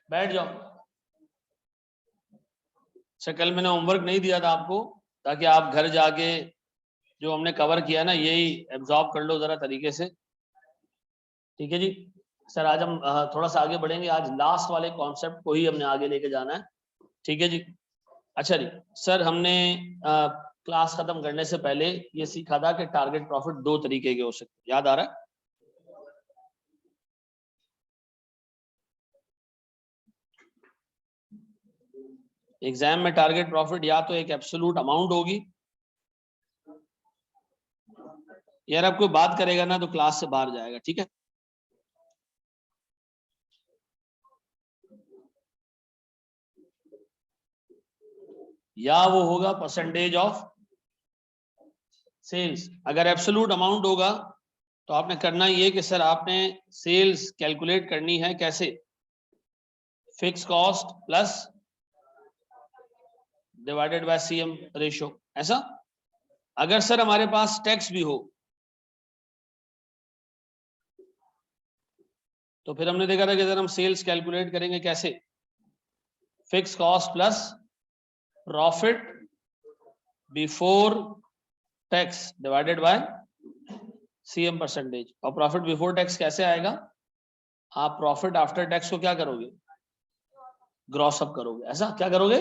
बैठ जाओ। अच्छा, कल मैंने होमवर्क नहीं दिया था आपको, ताकि आप घर जाके जो हमने कवर किया ना यही एब्जॉर्ब कर लो जरा तरीके से। ठीक है जी सर, आज हम थोड़ा सा आगे बढ़ेंगे। आज लास्ट वाले कॉन्सेप्ट को ही हमने आगे लेके जाना है। ठीक है जी। अच्छा जी सर, हमने क्लास खत्म करने से पहले ये सीखा था कि टारगेट प्रॉफिट दो तरीके के हो सकते, याद आ रहा है? एग्जाम में टारगेट प्रॉफिट या तो एक एब्सोल्यूट अमाउंट होगी, यार अब कोई बात करेगा ना तो क्लास से बाहर जाएगा, ठीक है? या वो होगा परसेंटेज ऑफ सेल्स। अगर एब्सोल्यूट अमाउंट होगा तो आपने करना ये कि सर आपने सेल्स कैलकुलेट करनी है कैसे, fix cost plus divided by CM ratio, ऐसा। अगर सर हमारे पास टैक्स भी हो तो फिर हमने देखा था कि अगर हम सेल्स कैलकुलेट करेंगे कैसे, fix cost plus profit before tax divided by CM percentage. और प्रॉफिट बिफोर टैक्स कैसे आएगा, आप प्रॉफिट आफ्टर टैक्स को क्या करोगे, ग्रॉस अप करोगे। ऐसा क्या करोगे,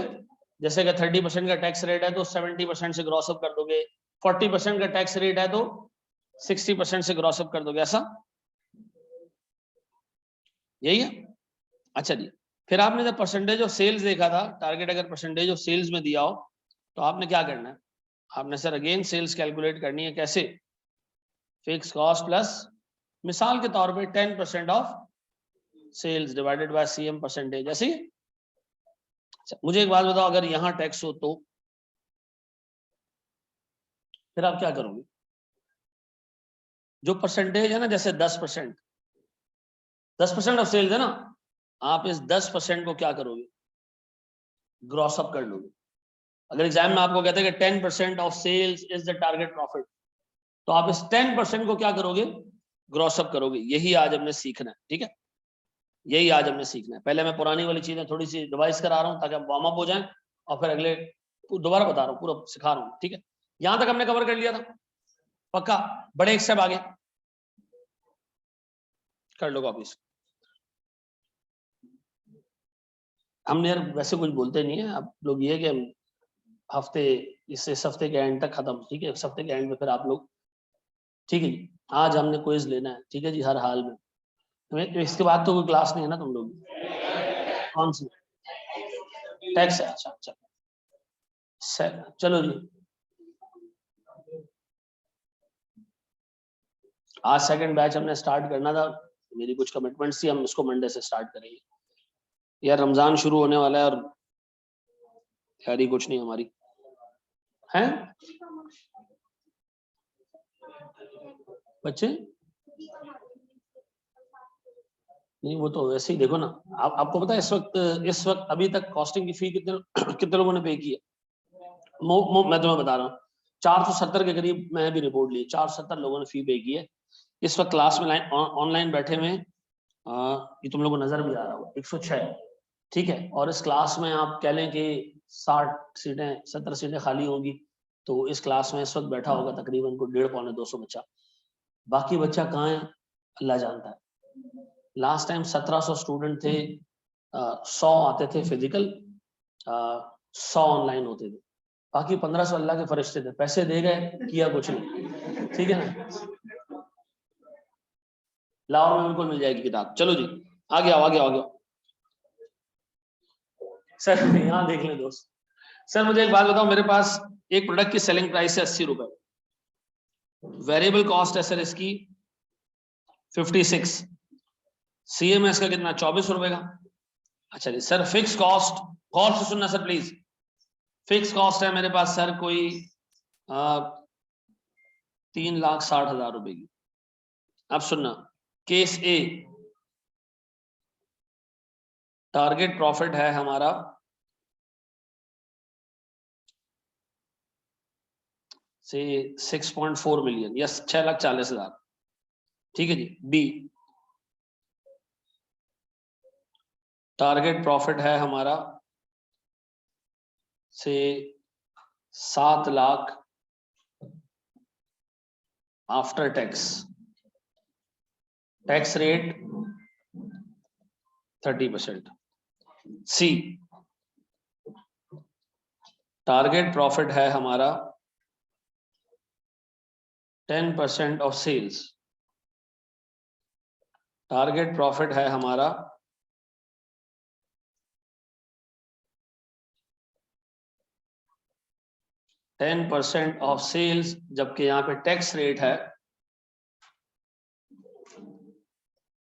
जैसे कि 30% का टैक्स रेट है तो 70% से ग्रॉस अप कर दोगे, 40% का टैक्स रेट है तो 60% से ग्रॉस अप कर दोगे, ऐसा। यही है। अच्छा जी, फिर आपने जब परसेंटेज ऑफ सेल्स देखा था, टारगेट अगर परसेंटेज ऑफ सेल्स में दिया हो तो आपने क्या करना है, आपने सर अगेन सेल्स कैलकुलेट करनी है कैसे, फिक्स कॉस्ट प्लस मिसाल के तौर पे 10% of sales divided by CM percentage, ऐसे ही। अच्छा, मुझे एक बात बताओ, अगर यहां टैक्स हो तो फिर आप क्या करोगे, जो परसेंटेज है ना, जैसे 10%, 10% ऑफ सेल्स है ना, आप इस 10% को क्या करोगे, ग्रॉस अप कर लोगे। अगर एग्जाम में आपको कहते हैं कि 10% of sales is the target profit, तो आप इस 10% को क्या करोगे, ग्रॉस अप करोगे। यही आज हमने सीखना है, ठीक है? यही आज हमने सीखना है। पहले मैं पुरानी वाली चीजें थोड़ी सी रिवाइज करा रहा हूँ ताकि हम वार्म अप हो जाएं, और फिर अगले दोबारा बता रहा हूँ, पूरा सिखा रहा हूँ, ठीक है? यहां तक हमने कवर कर लिया था, पक्का? बड़े एक स्टेप आगे कर लो कॉपीज। हमने यार वैसे कुछ बोलते नहीं है, आप लोग ये कि हफ्ते इस हफ्ते के एंड तक खत्म, ठीक है? इस हफ्ते के एंड में फिर आप लोग, ठीक है जी, आज हमने क्विज लेना है, ठीक है जी, हर हाल में। इसके बाद तो कोई क्लास नहीं है ना तुम लोग? कौन सी? टैक्स है, अच्छा अच्छा। चलो जी, आज सेकंड बैच हमने स्टार्ट करना था, मेरी कुछ कमिटमेंट्स थी, हम इसको मंडे से स्टार्ट करेंगे। यार रमजान शुरू होने वाला है और तैयारी कुछ नहीं हमारी है। बच्चे नहीं, वो तो वैसे ही देखो ना, आपको पता है इस वक्त अभी तक कॉस्टिंग की फी कितने कितने लोगों ने पे की है? मैं तुम्हें बता रहा हूँ, 470 के करीब मैं भी रिपोर्ट ली, 470 लोगों ने फी पे की है। इस वक्त क्लास में ऑनलाइन बैठे हुए, ये तुम लोगों को नजर भी आ रहा होगा, 106, ठीक है? और इस क्लास में आप कह लें कि 60 सीटें 70 सीटें खाली होंगी, तो इस क्लास में इस वक्त बैठा होगा तकरीबन को 150 पौने 200 बच्चा। बाकी बच्चा कहाँ है अल्लाह जानता है। लास्ट टाइम 1700 स्टूडेंट थे, 100 आते थे फिजिकल, 100 ऑनलाइन होते थे, बाकी 1500 अल्लाह के फरिश्ते थे, पैसे दे गए, किया कुछ नहीं, ठीक है ना? लाहौर में बिल्कुल मिल जाएगी किताब। चलो जी, आगे आओ आगे आओ आगे आओ। सर यहाँ देख लें दोस्त, सर मुझे एक बात बताओ, मेरे पास एक प्रोडक्ट की सेलिंग प्राइस है 80 रुपए, वेरिएबल कॉस्ट है सर इसकी 56, सीएमएस का कितना, 24 रुपए का। अच्छा जी सर, फिक्स कॉस्ट, गौर से सुनना सर प्लीज, फिक्स कॉस्ट है मेरे पास सर कोई 3,60,000 रुपए की। अब सुनना, केस ए, टारगेट प्रॉफिट है हमारा से 6.4 मिलियन या 6,40,000, ठीक है जी। बी, टारगेट प्रॉफिट है हमारा से 7 lakh after tax, tax rate 30%। सी, टारगेट प्रॉफिट है हमारा 10% ऑफ सेल्स, टारगेट प्रॉफिट है हमारा 10% ऑफ सेल्स, जबकि यहाँ पे टैक्स रेट है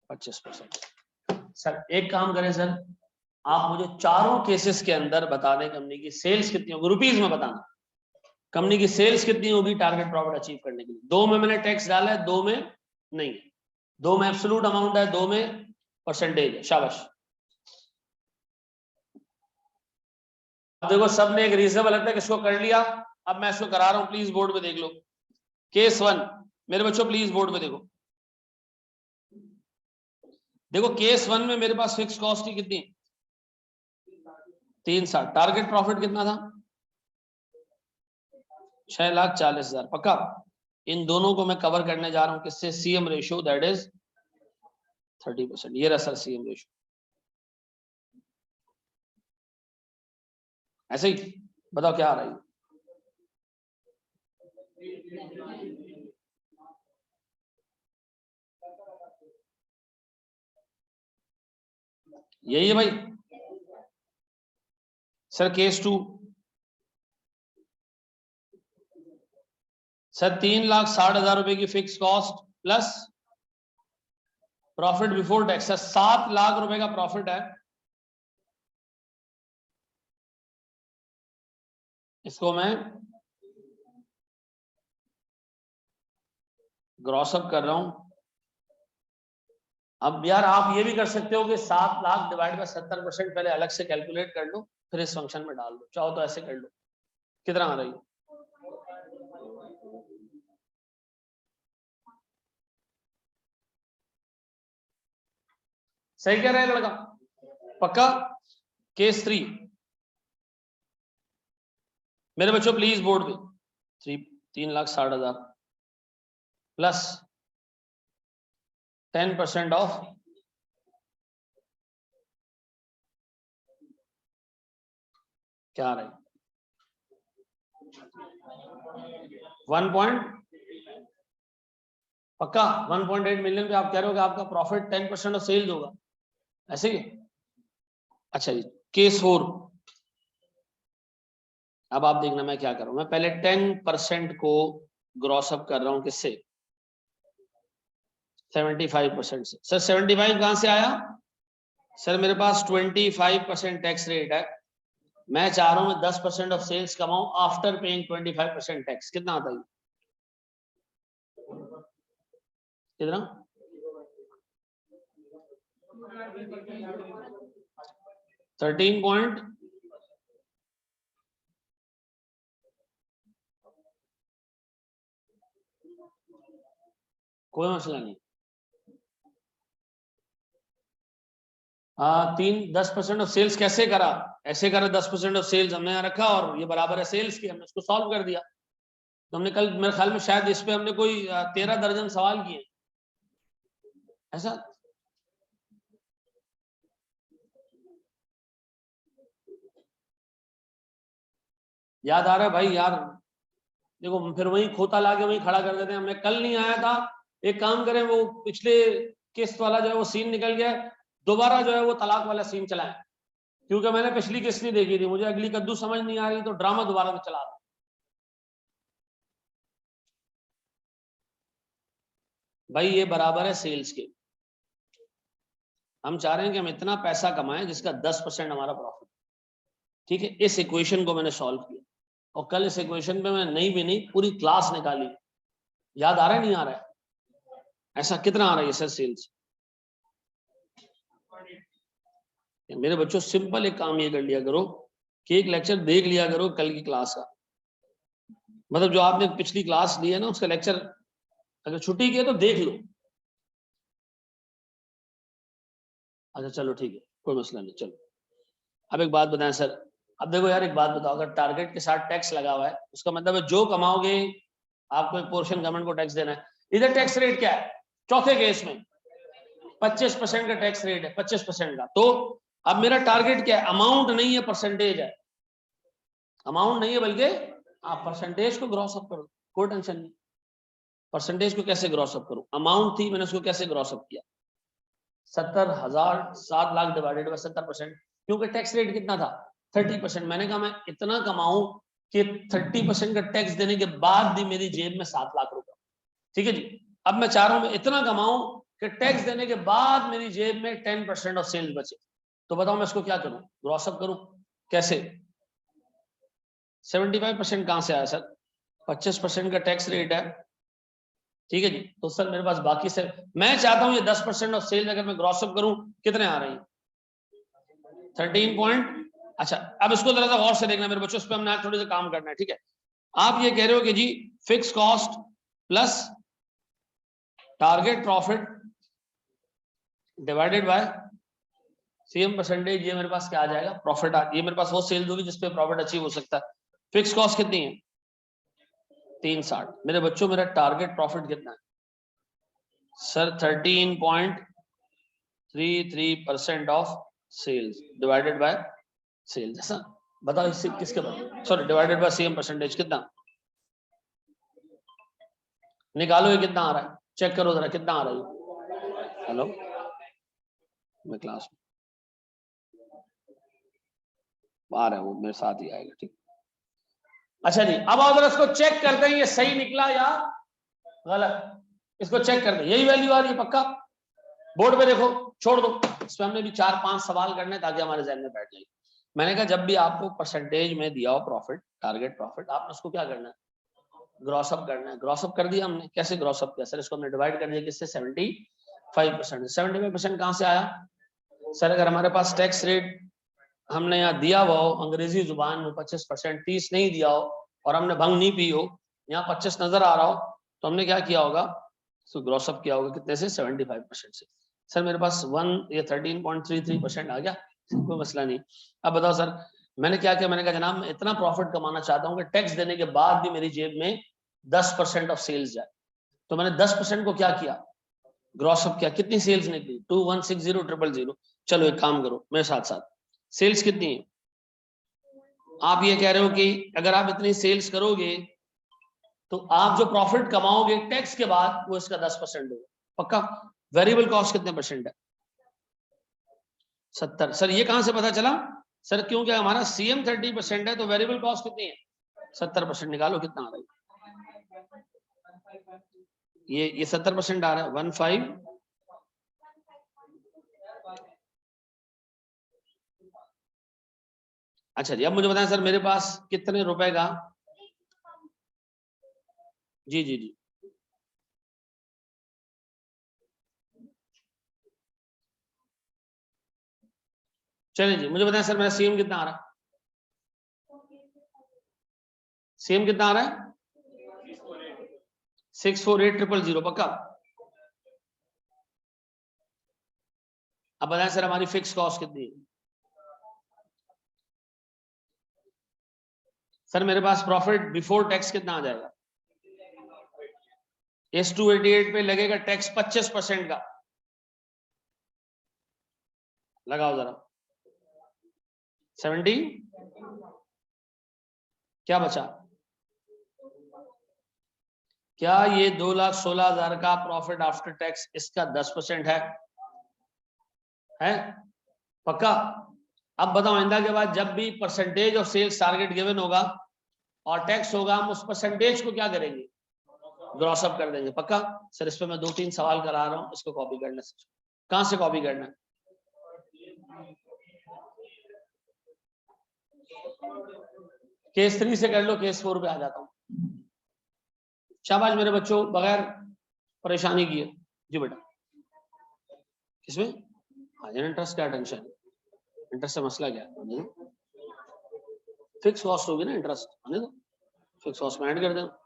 25%। सर एक काम करें सर, आप मुझे चारों केसेस के अंदर बता दें कंपनी की सेल्स कितनी होगी, रुपीज में बताना, कंपनी की सेल्स कितनी होगी टारगेट प्रॉफिट अचीव करने के लिए। 2 में मैंने टैक्स डाला है, 2 में नहीं, 2 में एब्सोल्यूट अमाउंट है, 2 में परसेंटेज है। शाबाश। देखो सब ने एक रीजनेबल लगता है कि इसको कर लिया, अब मैं इसको करा रहा हूं, प्लीज बोर्ड पे देख लो। केस 1 मेरे बच्चों प्लीज बोर्ड पे देखो, देखो केस 1 में मेरे पास फिक्स कॉस्ट की कितनी 360, टारगेट प्रॉफिट कितना था 6,40,000। पक्का इन दोनों को मैं कवर करने जा रहा हूं किससे, सीएम रेशियो दैट इज 30%। ये रहा सर सीएम रेशियो, ऐसे ही बताओ क्या आ रहा है, यही है भाई। सर केस 2 सर 3,60,000 रुपए की fix cost plus profit before tax, 7 lakh रुपए का प्रॉफिट है, इसको मैं ग्रॉस अप कर रहा हूं। अब यार आप ये भी कर सकते हो कि 7 लाख डिवाइड बाय 70% पहले अलग से कैलकुलेट कर लो, फिर इस फंक्शन में डाल दो, चाहो तो ऐसे कर लो। कितना आ रही है, सही कह रहा है लड़का, पक्का। केस 3 मेरे बच्चों प्लीज बोर्ड पे 3,60,000 प्लस 10% ऑफ क्या आ रहा है 1 पॉइंट, पक्का 1.8 मिलियन पे आप कह रहे हो कि आपका प्रॉफिट 10% ऑफ सेल्स होगा, ऐसे ही। अच्छा जी केस 4, अब आप देखना मैं क्या कर रहा हूं, मैं पहले 10% को ग्रॉस अप कर रहा हूं किससे 75% से। सर 75 कहां से आया, सर मेरे पास 25% टैक्स रेट है, मैं चाह रहा हूं मैं 10% ऑफ सेल्स कमाऊं आफ्टर पेइंग 25% टैक्स, कितना आता है कितना 13 पॉइंट, कोई मसला नहीं। 10% ऑफ सेल्स कैसे करा, ऐसे करा 10% ऑफ सेल्स हमने यहाँ रखा और ये बराबर है सेल्स की, हमने उसको सॉल्व कर दिया। तो हमने कल मेरे ख्याल में शायद इस पे हमने कोई 13 दर्जन सवाल किए ऐसा। याद आ रहा है भाई यार, देखो फिर वही खोता लाके वही खड़ा कर देते हैं, मैं कल नहीं आया था, एक काम करें वो पिछले किस्त वाला जो है वो सीन निकल गया, दोबारा जो है वो तलाक वाला सीन चलाएं, क्योंकि मैंने पिछली किस्त नहीं देखी थी, मुझे अगली कद्दू समझ नहीं आ रही, तो ड्रामा दोबारा से चला रहा। भाई ये बराबर है सेल्स के, हम चाह रहे हैं कि हम इतना पैसा कमाएं जिसका 10% हमारा प्रॉफिट, ठीक है। इस इक्वेशन को मैंने सॉल्व किया और कल इस इक्वेशन पे मैं नहीं भी नहीं पूरी क्लास निकाली, याद आ रहा है नहीं आ रहा है, ऐसा कितना आ रहा है सर सेल्स। मेरे बच्चों सिंपल एक काम ये कर लिया करो कि एक लेक्चर देख लिया करो कल की क्लास का, मतलब जो आपने पिछली क्लास ली है ना उसका लेक्चर अगर छुट्टी की है तो देख लो। अच्छा चलो ठीक है, कोई मसला नहीं। चलो अब एक बात बताएं सर, अब देखो यार एक बात बताओ, अगर टारगेट के साथ टैक्स लगा हुआ है उसका मतलब है जो कमाओगे आपको एक पोर्शन गवर्नमेंट को टैक्स देना है। इधर टैक्स रेट क्या है, चौथे केस में 25% का टैक्स रेट है, 25% का। तो अब मेरा टारगेट क्या है, अमाउंट नहीं है परसेंटेज है, अमाउंट नहीं है बल्कि आप परसेंटेज को ग्रॉस अप करो, कोई टेंशन नहीं। परसेंटेज को कैसे ग्रॉस अप करूं, अमाउंट थी मैंने उसको कैसे ग्रॉस अप किया, 70,000 7 लाख डिवाइडेड बाय 70%, क्योंकि टैक्स रेट कितना था 30%। मैंने कहा मैं इतना कमाऊं कि 30% का टैक्स देने के बाद भी मेरी जेब में 7 लाख रुपए। ठीक है जी, अब मैं चाह रहा हूं मैं इतना कमाऊं कि टैक्स देने के बाद मेरी जेब में 10% ऑफ सेल्स बचे। तो बताओ मैं इसको क्या करूं, ग्रॉस अप करूं कैसे। 75% कहां से आया सर, 25% का टैक्स रेट है, ठीक है जी। तो सर मेरे पास बाकी से मैं चाहता हूं ये 10% ऑफ सेल अगर मैं ग्रॉस अप करूं कितने आ रहे हैं 13 पॉइंट। अच्छा अब इसको जरा सा गौर से देखना मेरे बच्चों, इस पर हमने आज थोड़ी सा काम करना है। ठीक है, आप ये कह रहे हो कि जी fix cost plus target profit divided by CM percentage, ये मेरे पास क्या आ जाएगा प्रॉफिट। ये मेरे पास वो सेल्स होगी जिसपे प्रॉफिट अचीव हो सकता है। फिक्स कॉस्ट कितनी है 360। मेरे बच्चों मेरा टारगेट प्रॉफिट कितना है sir 13.33% of sales divided by sales. ऐसा बताओ इससे किसके बाद, sorry divided by CM percentage कितना निकालो, ये कितना आ रहा है चेक करो जरा कितना आ रहा है। हेलो मैं क्लास में आ रहा हूँ, मेरे साथ ही आएगा। ठीक, अच्छा जी अब आओ जरा इसको चेक करते हैं ये सही निकला या गलत, इसको चेक करते हैं। यही वैल्यू आ रही है पक्का, बोर्ड पे देखो, छोड़ दो इस पे हमने भी 4-5 सवाल करने ताकि हमारे जहन में बैठ जाए। मैंने कहा जब भी आपको परसेंटेज में दिया हो प्रॉफिट टारगेट प्रॉफिट, आपने उसको क्या करना है ग्रॉस अप करना है। ग्रॉस अप कर दिया हमने, कैसे ग्रॉस अप किया सर, इसको हमने डिवाइड कर दिया किससे 75%। 75% कहां से आया सर, अगर हमारे पास टैक्स रेट हमने यहाँ दिया हुआ हो अंग्रेजी जुबान में 25%, 30 नहीं दिया हो और हमने भंग नहीं पी हो, यहाँ 25 नजर आ रहा हो, तो हमने क्या किया होगा तो ग्रॉस अप किया होगा कितने से 75% से। सर मेरे पास 13.33% आ गया, कोई मसला नहीं। अब बताओ सर मैंने क्या किया, मैंने कहा जनाब मैं इतना प्रॉफिट कमाना चाहता हूँ कि टैक्स देने के बाद भी मेरी जेब में 10% ऑफ सेल्स जाए। तो मैंने 10% को क्या किया ग्रॉस अप किया, कितनी सेल्स निकली 2160,000। चलो एक काम करो मेरे साथ साथ, सेल्स कितनी है, आप ये कह रहे हो कि अगर आप इतनी सेल्स करोगे तो आप जो प्रॉफिट कमाओगे टैक्स के बाद वो इसका 10% होगा पक्का। वेरिएबल कॉस्ट कितने परसेंट है 70। सर ये कहां से पता चला सर, क्योंकि हमारा सीएम 30% है तो वेरिएबल कॉस्ट कितनी है 70%। निकालो कितना आ रहा है, ये 70% आ रहा है 15। अच्छा जी अब मुझे बताएं सर मेरे पास कितने रुपए का, जी जी जी चलिए जी मुझे बताएं सर मेरा सीएम कितना आ रहा है, सीएम कितना आ रहा है 648,000 पक्का। अब बताएं सर हमारी फिक्स कॉस्ट कितनी है, सर मेरे पास प्रॉफिट बिफोर टैक्स कितना आ जाएगा, इस 288 पे लगेगा टैक्स 25% का, लगाओ जरा 70, क्या बचा, क्या ये 2,16,000 का प्रॉफिट आफ्टर टैक्स इसका 10% है पक्का। अब बताओ आइंदा के बाद जब भी percentage of sales target given होगा और टैक्स होगा हम उस परसेंटेज को क्या करेंगे ग्रॉस अप कर देंगे पक्का। सर इस पे मैं 2-3 सवाल करा रहा हूं, इसको कॉपी करना है, कहां से कॉपी करना है, केस 3 से कर लो, केस 4 पे आ जाता हूं। शाबाश मेरे बच्चों बगैर परेशानी किए, जी बेटा किसमें हाँ इंटरेस्ट क्या टेंशन, इंटरेस्ट से मसला क्या है, फिक्स कॉस्ट होगी ना इंटरेस्ट आने दो, फिक्स कॉस्ट में ऐड कर देना।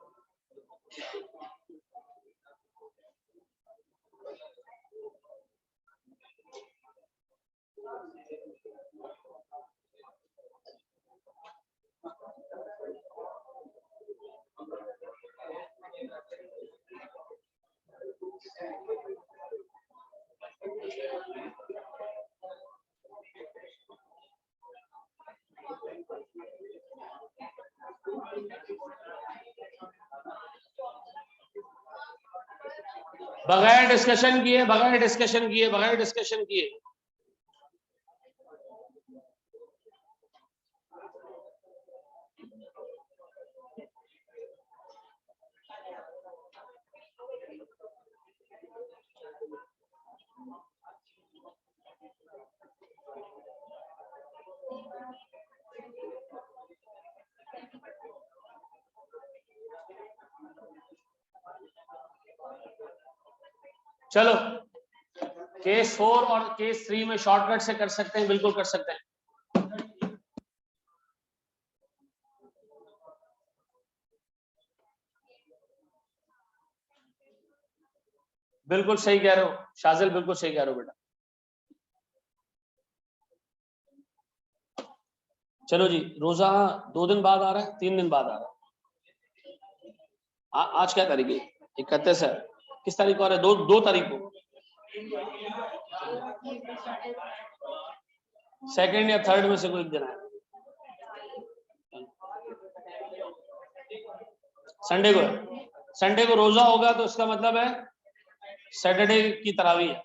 बगैर डिस्कशन किए, बगैर डिस्कशन किए, बगैर डिस्कशन किए। चलो केस 4 और केस 3 में शॉर्टकट से कर सकते हैं, बिल्कुल कर सकते हैं। बिल्कुल सही कह रहे हो शाजिल, बिल्कुल सही कह रहे हो बेटा। चलो जी, रोजा 2 दिन बाद आ रहा है, 3 दिन बाद आ रहा है। आज क्या तारीख है? 31 है। किस तारीख को आ रहा है? 2 तारीख को, 2nd या 3rd में से कोई एक दिन है। संडे को है। संडे को रोजा होगा तो इसका मतलब है सैटरडे की तरावी है।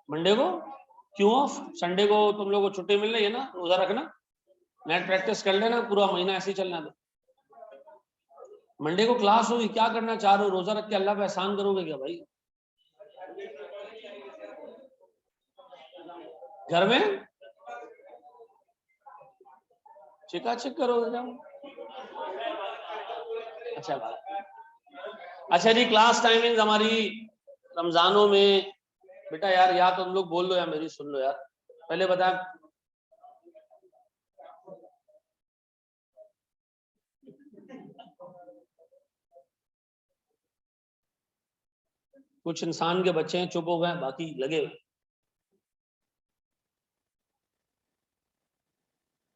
मंडे को क्यों ऑफ? संडे को तुम लोगों को छुट्टी मिल रही है ना, रोजा रखना, नेट प्रैक्टिस कर लेना, पूरा महीना ऐसे ही चलना दो। मंडे को क्लास होगी, क्या करना चाह रहे हो? रोजा रख के अल्लाह पे एहसान करोगे क्या भाई? घर में चिकाचिक करोगे क्या? अच्छा बात। अच्छा जी, क्लास टाइमिंग हमारी रमजानों में बेटा यार, या तो तुम लोग बोल लो या मेरी सुन लो यार। पहले बता, कुछ इंसान के बच्चे हैं चुप हो गए, बाकी लगे हुए।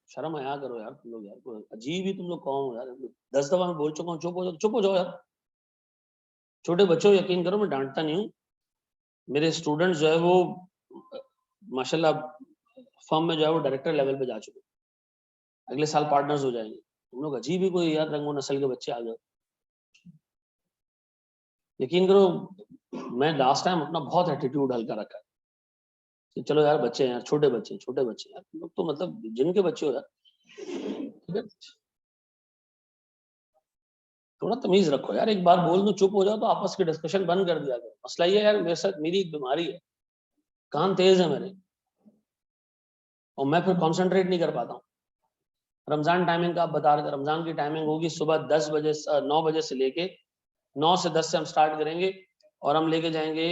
शर्म आया करो यार तुम लोग, यार अजीब ही तुम लोग कौन हो यार। 10 दफा मैं बोल चुका हूँ, चुप हो जाओ, चुप हो जाओ यार। छोटे बच्चों, यकीन करो मैं डांटता नहीं हूँ। मेरे स्टूडेंट्स जो है वो माशाल्लाह फर्म में जो है वो डायरेक्टर लेवल पे जा चुके, अगले साल पार्टनर्स हो जाएंगे। तुम लोग अजीब ही कोई यार रंगो नस्ल के बच्चे आ गए। यकीन करो मैं लास्ट टाइम अपना बहुत एटीट्यूड हल्का रखा कि चलो यार बच्चे हैं यार, छोटे बच्चे यार, तुम लोग तो मतलब जिनके बच्चे हो यार, ठीक है? थोड़ा तमीज रखो यार, एक बार बोल दो चुप हो जाओ तो आपस की डिस्कशन बंद कर दिया करो। मसला ये है यार, मेरे साथ मेरी एक बीमारी है, कान तेज है मेरे, और मैं फिर कंसंट्रेट नहीं कर पाता हूँ। रमजान टाइमिंग का आप बता रहे थे, रमजान की टाइमिंग होगी सुबह 10 बजे 9 बजे से लेके 9 से 10 से हम स्टार्ट करेंगे और हम लेके जाएंगे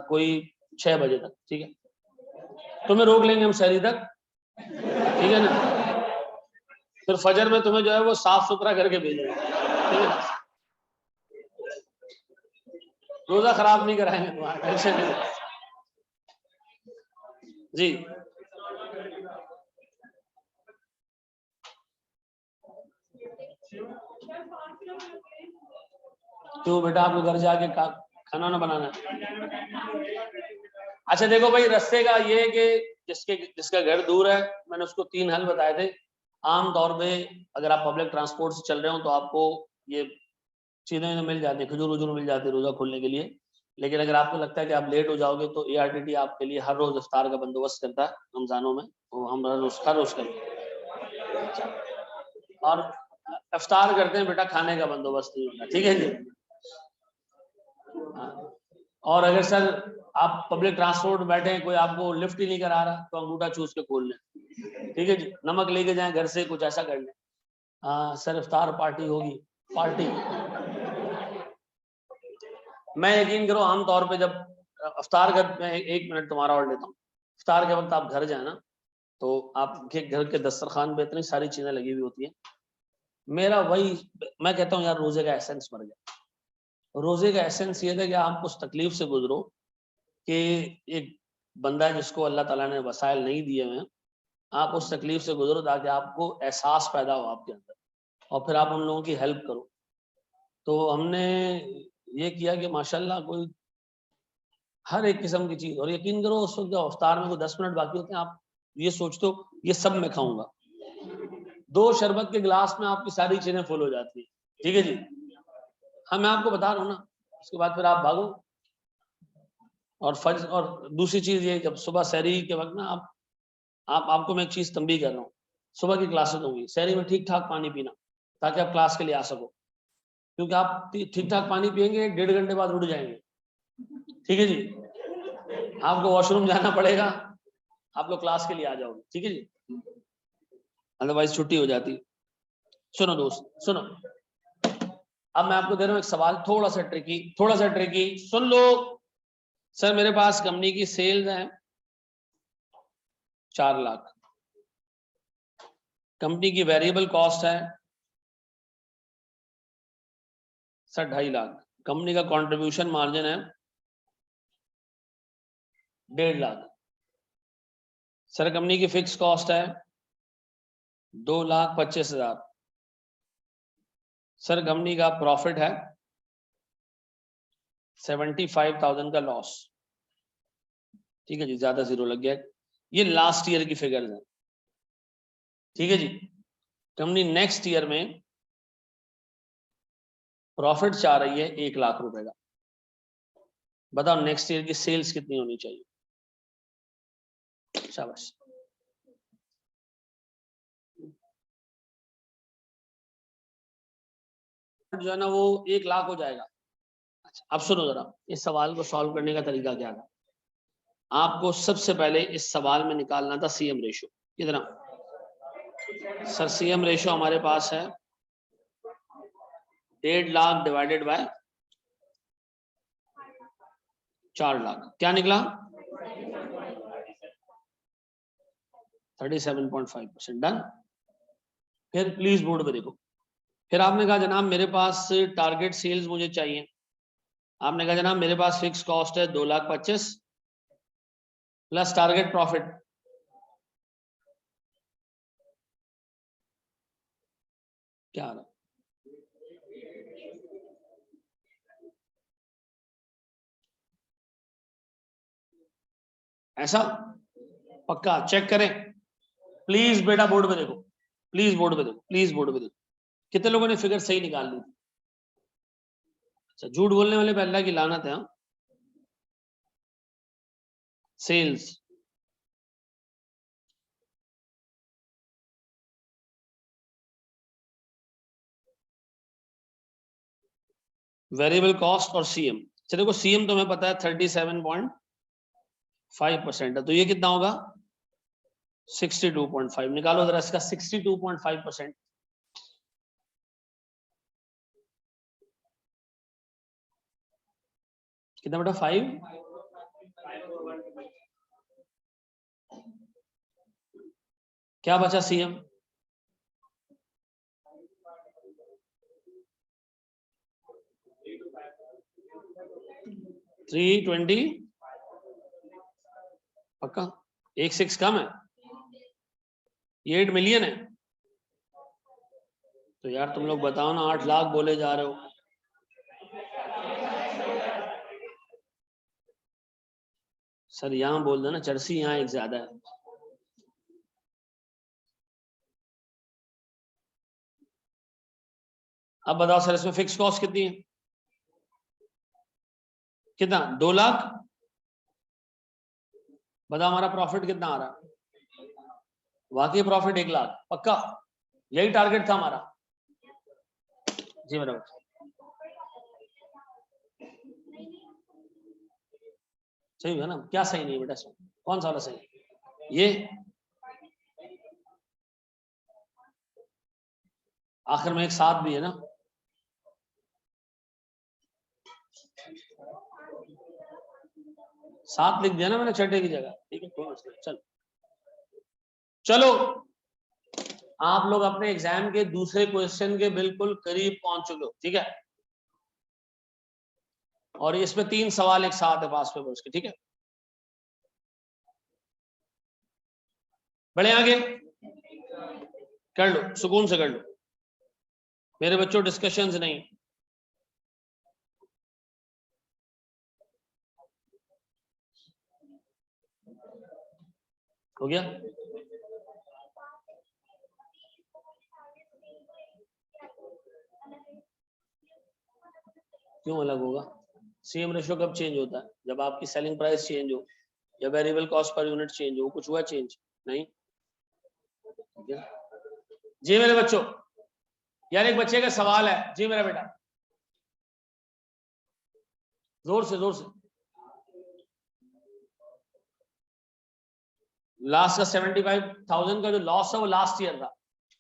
कोई 6 बजे तक, ठीक है? तुम्हें रोक लेंगे हम शहरी तक, ठीक है ना? फिर फजर में तुम्हें जो है वो साफ सुथरा करके भेजेंगे, ठीक है? रोजा खराब नहीं कराएंगे तुम्हारा, टेंशन नहीं जी। तो बेटा आपको घर जाके खाना ना बनाना है? अच्छा देखो भाई, रास्ते का ये है कि जिसका घर दूर है, मैंने उसको 3 हल बताए थे। आम तौर पे अगर आप पब्लिक ट्रांसपोर्ट से चल रहे हो तो आपको ये चीजें मिल जाती है, खजूर वजूर मिल जाती है रोजा खोलने के लिए। लेकिन अगर आपको लगता है कि आप लेट हो जाओगे तो ARTT आपके लिए हर रोज इफ्तार का बंदोबस्त करता है रमजानों में, तो हम हर रोज करते हैं और इफ्तार करते हैं बेटा, खाने का बंदोबस्त नहीं होता, ठीक है जी? और अगर सर आप पब्लिक ट्रांसपोर्ट में बैठे हैं, कोई आपको लिफ्ट ही नहीं करा रहा, तो अंगूठा चूस के खोल लें, ठीक है जी? नमक लेके जाएं घर से, कुछ ऐसा कर लें। सर इफ्तार पार्टी होगी, पार्टी मैं यकीन करो आमतौर पे जब इफ्तार का, मैं 1 मिनट तुम्हारा और लेता हूँ। इफ्तार के वक्त आप घर जाए ना, तो आपके घर के दस्तरखान पे इतनी सारी चीजें लगी हुई होती है। मेरा वही, मैं कहता हूँ यार रोजे का एसेंस मर गया। रोजे का एसेंस ये था कि आप उस तकलीफ से गुजरो कि एक बंदा है जिसको अल्लाह ताला ने वसाइल नहीं दिए हुए हैं, आप उस तकलीफ से गुजरो ताकि आपको एहसास पैदा हो आपके अंदर, और फिर आप उन लोगों की हेल्प करो। तो हमने ये किया कि माशाल्लाह कोई हर एक किस्म की चीज, और यकीन करो उस वक्त अफ्तार में कोई 10 मिनट बाकी होते हैं, आप ये सोचते हो ये सब मैं खाऊंगा, 2 शरबत के गिलास में आपकी सारी चीजें फुल हो जाती है, ठीक है जी? हाँ मैं आपको बता रहा हूँ ना, उसके बाद फिर आप भागो। और फर्ज, और दूसरी चीज ये, जब सुबह सहरी के वक्त ना आपको मैं एक चीज तंबीह कर रहा हूँ, सुबह की क्लासेस होंगी, सहरी में ठीक ठाक पानी पीना, ताकि आप क्लास के लिए आ सको, क्योंकि आप ठीक ठाक पानी पियेंगे 1.5 घंटे बाद उठ जाएंगे, ठीक है जी। आपको वॉशरूम जाना पड़ेगा, आप लोग क्लास के लिए आ जाओगे, ठीक है जी, अदरवाइज छुट्टी हो जाती। सुनो दोस्त, सुनो, अब मैं आपको दे रहा हूं एक सवाल थोड़ा सा ट्रिकी, सुन लो। सर मेरे पास कंपनी की सेल्स है 4 लाख, कंपनी की वेरिएबल कॉस्ट है सर 2.5 लाख, कंपनी का कंट्रीब्यूशन मार्जिन है 1.5 लाख, सर कंपनी की फिक्स कॉस्ट है 2,25,000, सर कंपनी का प्रॉफिट है 75,000 का लॉस, ठीक है जी, ज्यादा जीरो लग गया। ये लास्ट ईयर की फिगर्स हैं, ठीक है जी। कंपनी नेक्स्ट ईयर में प्रॉफिट चाह रही है 1 लाख रुपए का, बताओ नेक्स्ट ईयर की सेल्स कितनी होनी चाहिए? शाबाश। जो है ना वो 1 लाख हो जाएगा। अच्छा, अब सुनो जरा, इस सवाल को सॉल्व करने का तरीका क्या था। आपको सबसे पहले इस सवाल में निकालना था सीएम रेशियो। कितना? सर सीएम रेशियो हमारे पास है 1.5 लाख डिवाइडेड बाय 4 लाख, क्या निकला? 37.5%। डन। फिर प्लीज बोर्ड पे देखो, फिर आपने कहा जनाब मेरे पास टारगेट सेल्स मुझे चाहिए, आपने कहा जनाब मेरे पास फिक्स कॉस्ट है 2,25,000 प्लस टारगेट प्रॉफिट, क्या आ रहा? ऐसा पक्का चेक करें? प्लीज बेटा बोर्ड पे देखो, प्लीज बोर्ड पे देखो, प्लीज बोर्ड पे देखो। कितने लोगों ने फिगर सही निकाल ली? अच्छा, झूठ बोलने वाले पे अल्लाह की लानत है। सेल्स वेरिएबल कॉस्ट और सीएम, चलो देखो सीएम तो हमें पता है 37.5% है, तो ये कितना होगा? 62.5। निकालो जरा इसका 62.5%। कितना बेटा? 5। क्या बचा सीएम? 320। पक्का? 1.6 कम है, ये 8 मिलियन है। तो यार तुम लोग बताओ ना, 8 लाख बोले जा रहे हो। सर यहाँ बोल दो ना, चर्सी यहाँ एक ज्यादा है। अब बताओ सर इसमें फिक्स कॉस्ट कितनी है? कितना? 2 लाख। बताओ हमारा प्रॉफिट कितना आ रहा है? वाकई प्रॉफिट 1 लाख, पक्का? यही टारगेट था हमारा। जी मेरा बच्चा सही है ना? क्या सही नहीं बेटा इसमें? कौन सा वाला सही? ये आखिर में एक साथ भी है ना। साथ लिख दिया ना मैंने छठे की जगह, ठीक है, कोई मसला नहीं। चलो चलो, आप लोग अपने एग्जाम के दूसरे क्वेश्चन के बिल्कुल करीब पहुंच चुके हो, ठीक है। और इसमें 3 सवाल एक साथ है पास पेपर्स के, ठीक है। बढ़े आगे, कर लो, सुकून से कर लो मेरे बच्चों, डिस्कशंस नहीं। हो गया? क्यों अलग होगा? सीएम रेशियो कब चेंज होता है? जब आपकी सेलिंग प्राइस चेंज हो या variable cost per unit change हो। कुछ हुआ चेंज? नहीं। जी मेरे बच्चों, यार एक बच्चे का सवाल है। जी मेरा बेटा, जोर से जोर से। लास्ट का 75,000 का जो लॉस है वो लास्ट ईयर था।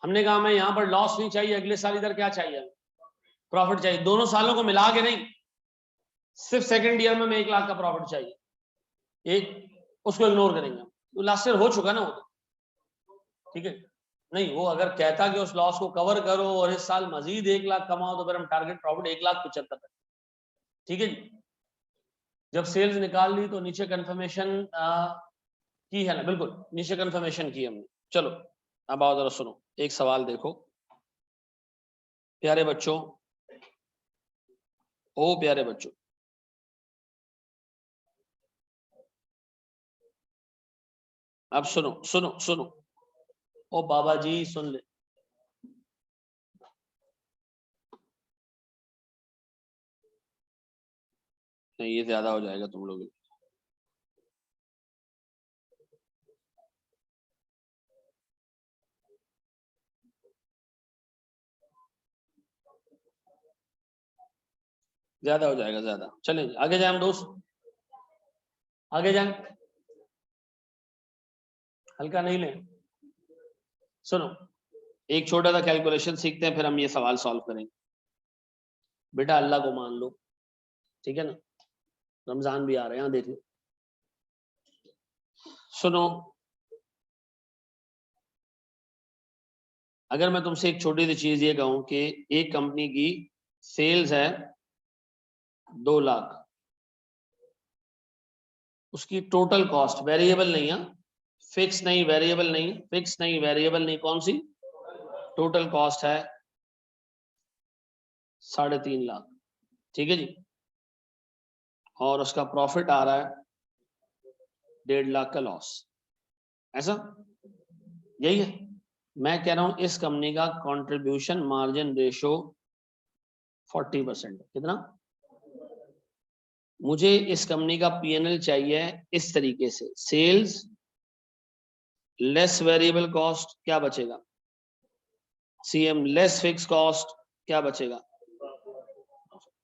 हमने कहा हमें यहां पर लॉस नहीं चाहिए, अगले साल इधर क्या चाहिए? प्रॉफिट चाहिए। दोनों सालों को मिला के नहीं, सिर्फ सेकंड ईयर में हमें 1 लाख का प्रॉफिट चाहिए। एक उसको इग्नोर करेंगे। तो लास्ट ईयर हो चुका ना वो, ठीक है। नहीं, वो अगर कहता कि उस लॉस को कवर करो और इस साल मजीद 1 लाख कमाओ तो फिर हम टारगेट प्रॉफिट 1,75,000, ठीक है जी। जब सेल्स निकाल ली तो नीचे कंफर्मेशन की है ना? बिल्कुल नीचे कंफर्मेशन की हमने। चलो अब आओ जरा सुनो, एक सवाल देखो प्यारे बच्चों, ओ प्यारे बच्चों, अब सुनो सुनो सुनो, ओ बाबा जी सुन ले। नहीं ये ज्यादा हो जाएगा तुम लोग। ज्यादा हो जाएगा, ज्यादा। चलें आगे जाए हम दोस्त, आगे जाएं। हल्का नहीं लें। सुनो, एक छोटा सा कैलकुलेशन सीखते हैं, फिर हम ये सवाल सॉल्व करेंगे। बेटा अल्लाह को मान लो, ठीक है ना? रमजान भी आ रहे हैं, यहाँ देख लो। सुनो, अगर मैं तुमसे एक छोटी सी चीज ये कहूं कि एक कंपनी की सेल्स है 2 लाख, उसकी टोटल कॉस्ट, वेरिएबल नहीं है, फिक्स नहीं, वेरिएबल नहीं, फिक्स नहीं, वेरिएबल नहीं, कौन सी? टोटल कॉस्ट है 3.5 लाख, ठीक है जी। और उसका प्रॉफिट आ रहा है 1.5 लाख का लॉस, ऐसा? यही है। मैं कह रहा हूं इस कंपनी का कंट्रीब्यूशन मार्जिन रेशो 40%। कितना? मुझे इस कंपनी का पीएनएल चाहिए इस तरीके से, सेल्स लेस वेरिएबल कॉस्ट, क्या बचेगा? सीएम लेस फिक्स कॉस्ट, क्या बचेगा?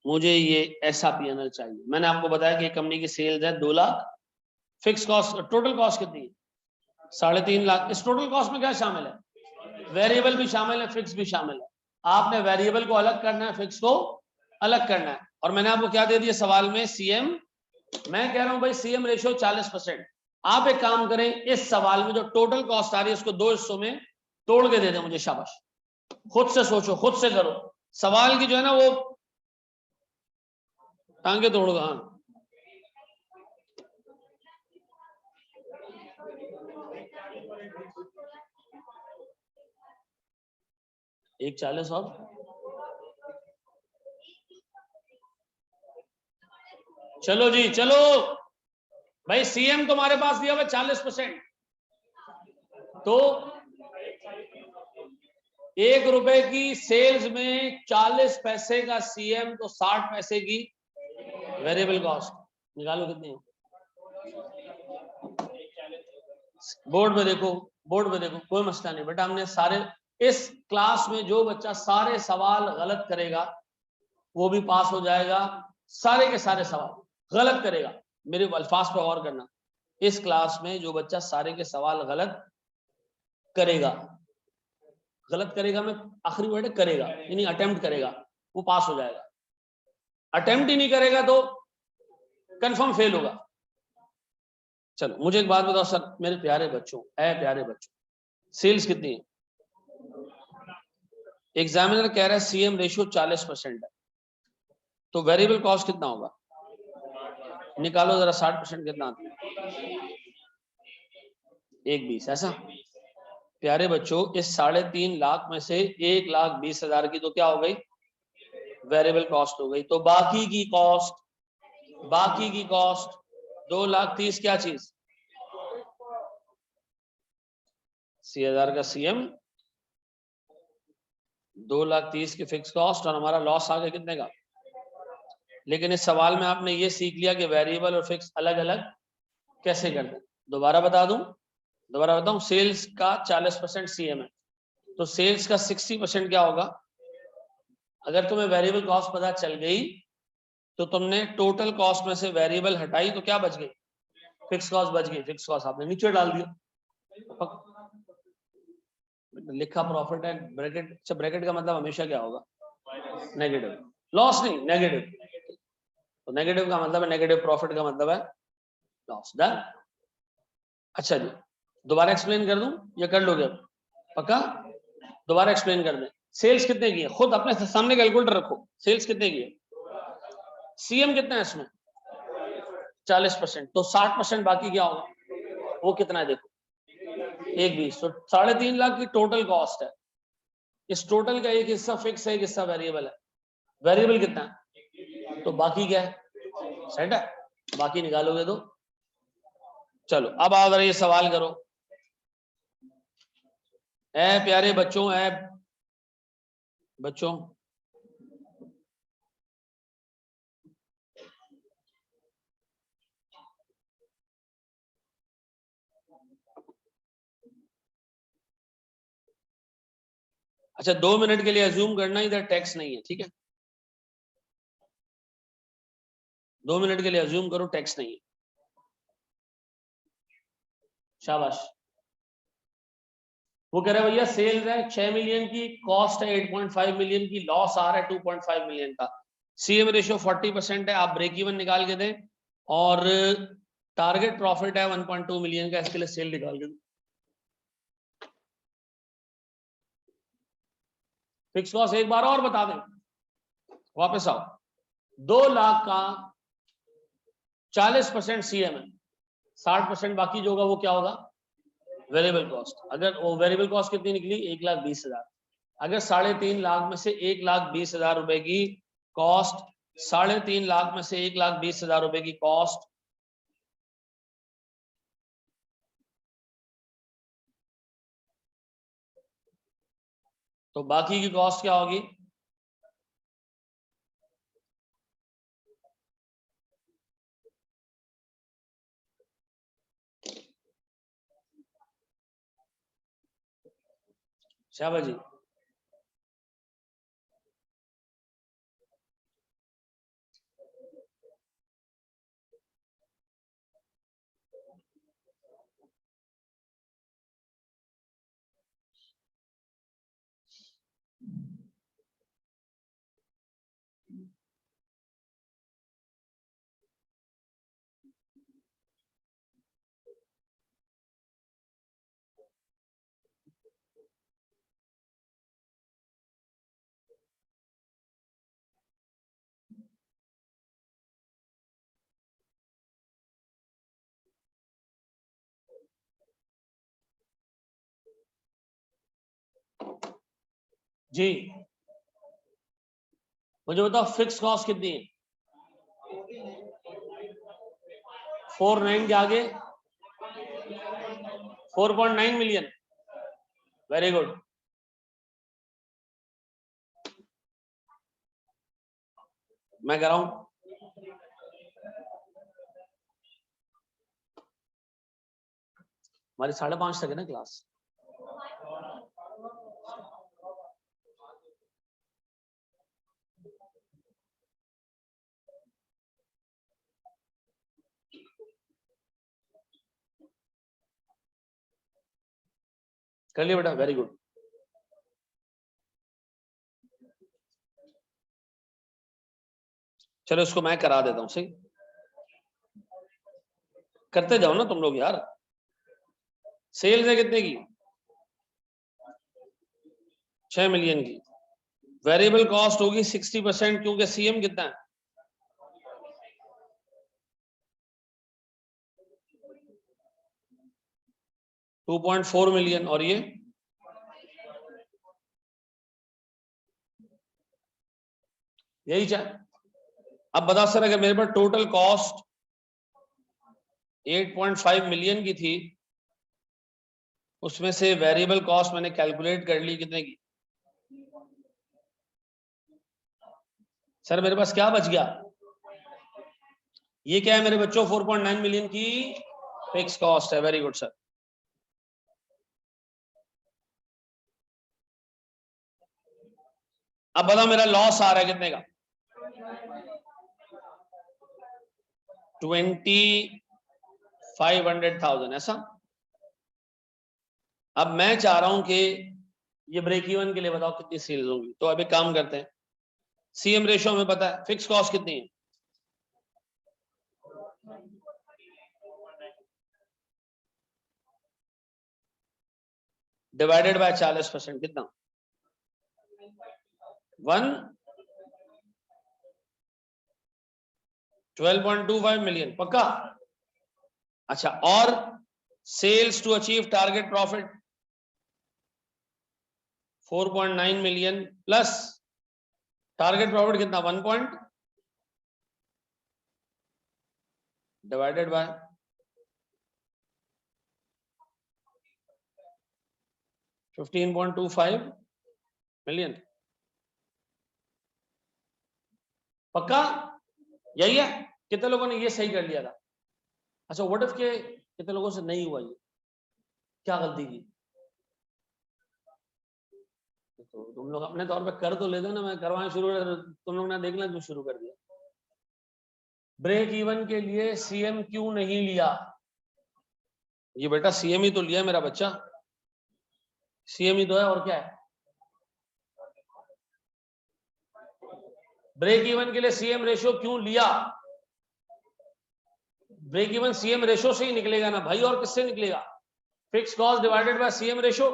मुझे ये ऐसा पीएनएल चाहिए। मैंने आपको बताया कि कंपनी की सेल्स है 2 lakh, fix cost, total cost कितनी है? 3.5 लाख। इस टोटल कॉस्ट में क्या शामिल है? वेरिएबल भी शामिल है, फिक्स भी शामिल है। आपने वेरिएबल को अलग करना है, फिक्स को अलग करना है। और मैंने आपको क्या दे दिया सवाल में? सीएम। मैं कह रहा हूं भाई सीएम रेशियो 40%। आप एक काम करें, इस सवाल में जो टोटल कॉस्ट आ रही है उसको 2 हिस्सों में तोड़ के दे दें मुझे, शाबाश। खुद से सोचो, खुद से करो। सवाल की जो है ना वो टांगे तोड़ोगा। हाँ, एक 40 और चलो जी चलो भाई। सीएम तुम्हारे पास दिया हुआ 40%, तो 1 रुपए की सेल्स में 40 पैसे का सीएम, तो 60 पैसे की वेरिएबल कॉस्ट। निकालो कितनी है? बोर्ड में देखो, बोर्ड में देखो, कोई मसला नहीं बेटा। हमने सारे, इस क्लास में जो बच्चा सारे सवाल गलत करेगा वो भी पास हो जाएगा। सारे के सारे सवाल गलत करेगा, मेरे अल्फाज पर गौर करना। इस क्लास में जो बच्चा सारे के सवाल गलत करेगा, गलत करेगा में आखिरी वर्ड करेगा, यानी अटेम्प्ट करेगा, वो पास हो जाएगा। अटेम्प्ट ही नहीं करेगा तो कंफर्म फेल होगा। चलो मुझे एक बात बताओ सर, मेरे प्यारे बच्चों, ऐ प्यारे बच्चों, सेल्स कितनी है? एग्जामिनर कह रहा है सीएम रेशियो 40% है, तो वेरिएबल कॉस्ट कितना होगा? निकालो जरा, 60% कितना आता है? 1,20, ऐसा? प्यारे बच्चों, इस 3.5 लाख में से 1,20,000 की तो क्या हो गई? वेरिएबल कॉस्ट हो गई। तो बाकी की कॉस्ट, बाकी की कॉस्ट 2,30,000 क्या चीज? 80,000 का सीएम, 2,30,000 की फिक्स कॉस्ट, और हमारा लॉस आ गया कितने का? लेकिन इस सवाल में आपने ये सीख लिया कि वेरिएबल और फिक्स अलग अलग कैसे करते हैं। दोबारा बता दूं, दोबारा बताऊं, सेल्स का 40% सीएम है, तो सेल्स का 60% क्या होगा? अगर तुम्हें वेरिएबल कॉस्ट पता चल गई तो तुमने टोटल कॉस्ट में से वेरिएबल हटाई तो क्या बच गई? फिक्स कॉस्ट बच गई। फिक्स कॉस्ट आपने नीचे डाल दिया। लिखा प्रॉफिट है ब्रैकेट, अच्छा ब्रैकेट का मतलब हमेशा क्या होगा? नेगेटिव। लॉस नहीं, नेगेटिव। तो नेगेटिव का मतलब है नेगेटिव, प्रॉफिट का मतलब है लॉस। डन। अच्छा जी, दोबारा एक्सप्लेन कर दूं या कर लोगे अब? पक्का? दोबारा एक्सप्लेन कर दें। सेल्स कितने की है? खुद अपने सामने कैलकुलेटर रखो, सेल्स कितने की है? सीएम कितना है इसमें? 40%, तो 60% बाकी क्या होगा? वो कितना है देखो, 120। तो 3.5 लाख की टोटल कॉस्ट है। इस टोटल का एक हिस्सा फिक्स है, एक हिस्सा वेरिएबल है। वेरिएबल कितना है? तो बाकी क्या है? सेट है, बाकी निकालोगे तो। चलो अब आओ जरा ये सवाल करो। ऐ प्यारे बच्चों, ऐ बच्चों, अच्छा 2 मिनट के लिए अज्यूम करना इधर टैक्स नहीं है, ठीक है? 2 मिनट के लिए अज्यूम करो टैक्स नहीं है। शाबाश। वो कह रहा है भैया सेल्स है 6 मिलियन की, कॉस्ट है 8.5 मिलियन की, लॉस आ रहा है 2.5 मिलियन का, सीएम रेशियो 40% है, आप ब्रेक इवन निकाल के दें, और टारगेट प्रॉफिट है 1.2 मिलियन का, इसके लिए सेल निकाल के दें। फिक्स कॉस्ट एक बार और बता दें, वापस आओ। 2 लाख का 40% सीएम है, 60% बाकी जो होगा वो क्या होगा? Variable cost. अगर वो वेरिएबल कॉस्ट कितनी निकली? 1,20,000। अगर 3.5 लाख में से 1,20,000 रुपए की कॉस्ट, 3.5 लाख में से 1,20,000 रुपए की कॉस्ट, तो बाकी की कॉस्ट क्या होगी? शाबाश जी। जी मुझे बताओ फिक्स कॉस्ट कितनी है? 4.9 के आगे 4.9 मिलियन। Very good. मैं कह रहा हूं हमारी 5:30 तक है ना क्लास। कर लिया बेटा, वेरी गुड। चलो इसको मैं करा देता हूं, सही करते जाओ ना तुम लोग यार। सेल्स है कितने की? 6 मिलियन की। वेरिएबल कॉस्ट होगी 60%, क्योंकि सीएम कितना है? 2.4 मिलियन, और ये यही चाहे। अब बता सर, अगर मेरे पास टोटल कॉस्ट 8.5 मिलियन की थी, उसमें से वेरिएबल कॉस्ट मैंने कैलकुलेट कर ली कितने की? सर मेरे पास क्या बच गया? ये क्या है मेरे बच्चों? 4.9 मिलियन की फिक्स कॉस्ट है। Very good sir. अब बताओ मेरा लॉस आ रहा है कितने का? 2500,000 ऐसा। अब मैं चाह रहा हूं कि ये ब्रेक इवन के लिए बताओ कितनी सेल्स होंगी। तो अब एक काम करते हैं, सीएम रेशियो हमें पता है, फिक्स कॉस्ट कितनी है? डिवाइडेड बाय 40% कितना? 12.25 मिलियन। पक्का? अच्छा, और sales to achieve target profit 4.9 million plus target profit कितना? 1 पॉइंट डिवाइडेड बाय 15.25 मिलियन। पक्का? यही है? कितने लोगों ने ये सही कर लिया था? अच्छा, व्हाट इफ के कितने लोगों से नहीं हुआ? ये क्या गलती की? तो तुम लोग अपने तौर पे कर तो लेते ना, मैं करवाना शुरू कर, तुम लोग ने देखना क्यों शुरू कर दिया? ब्रेक इवन के लिए सीएम क्यों नहीं लिया? ये बेटा सीएम ही तो लिया मेरा बच्चा, सीएम ही तो है, और क्या है? ब्रेक इवन के लिए सीएम रेशियो क्यों लिया? ब्रेक इवन सीएम रेशियो से ही निकलेगा ना भाई, और किससे निकलेगा? Fix cost divided by CM ratio.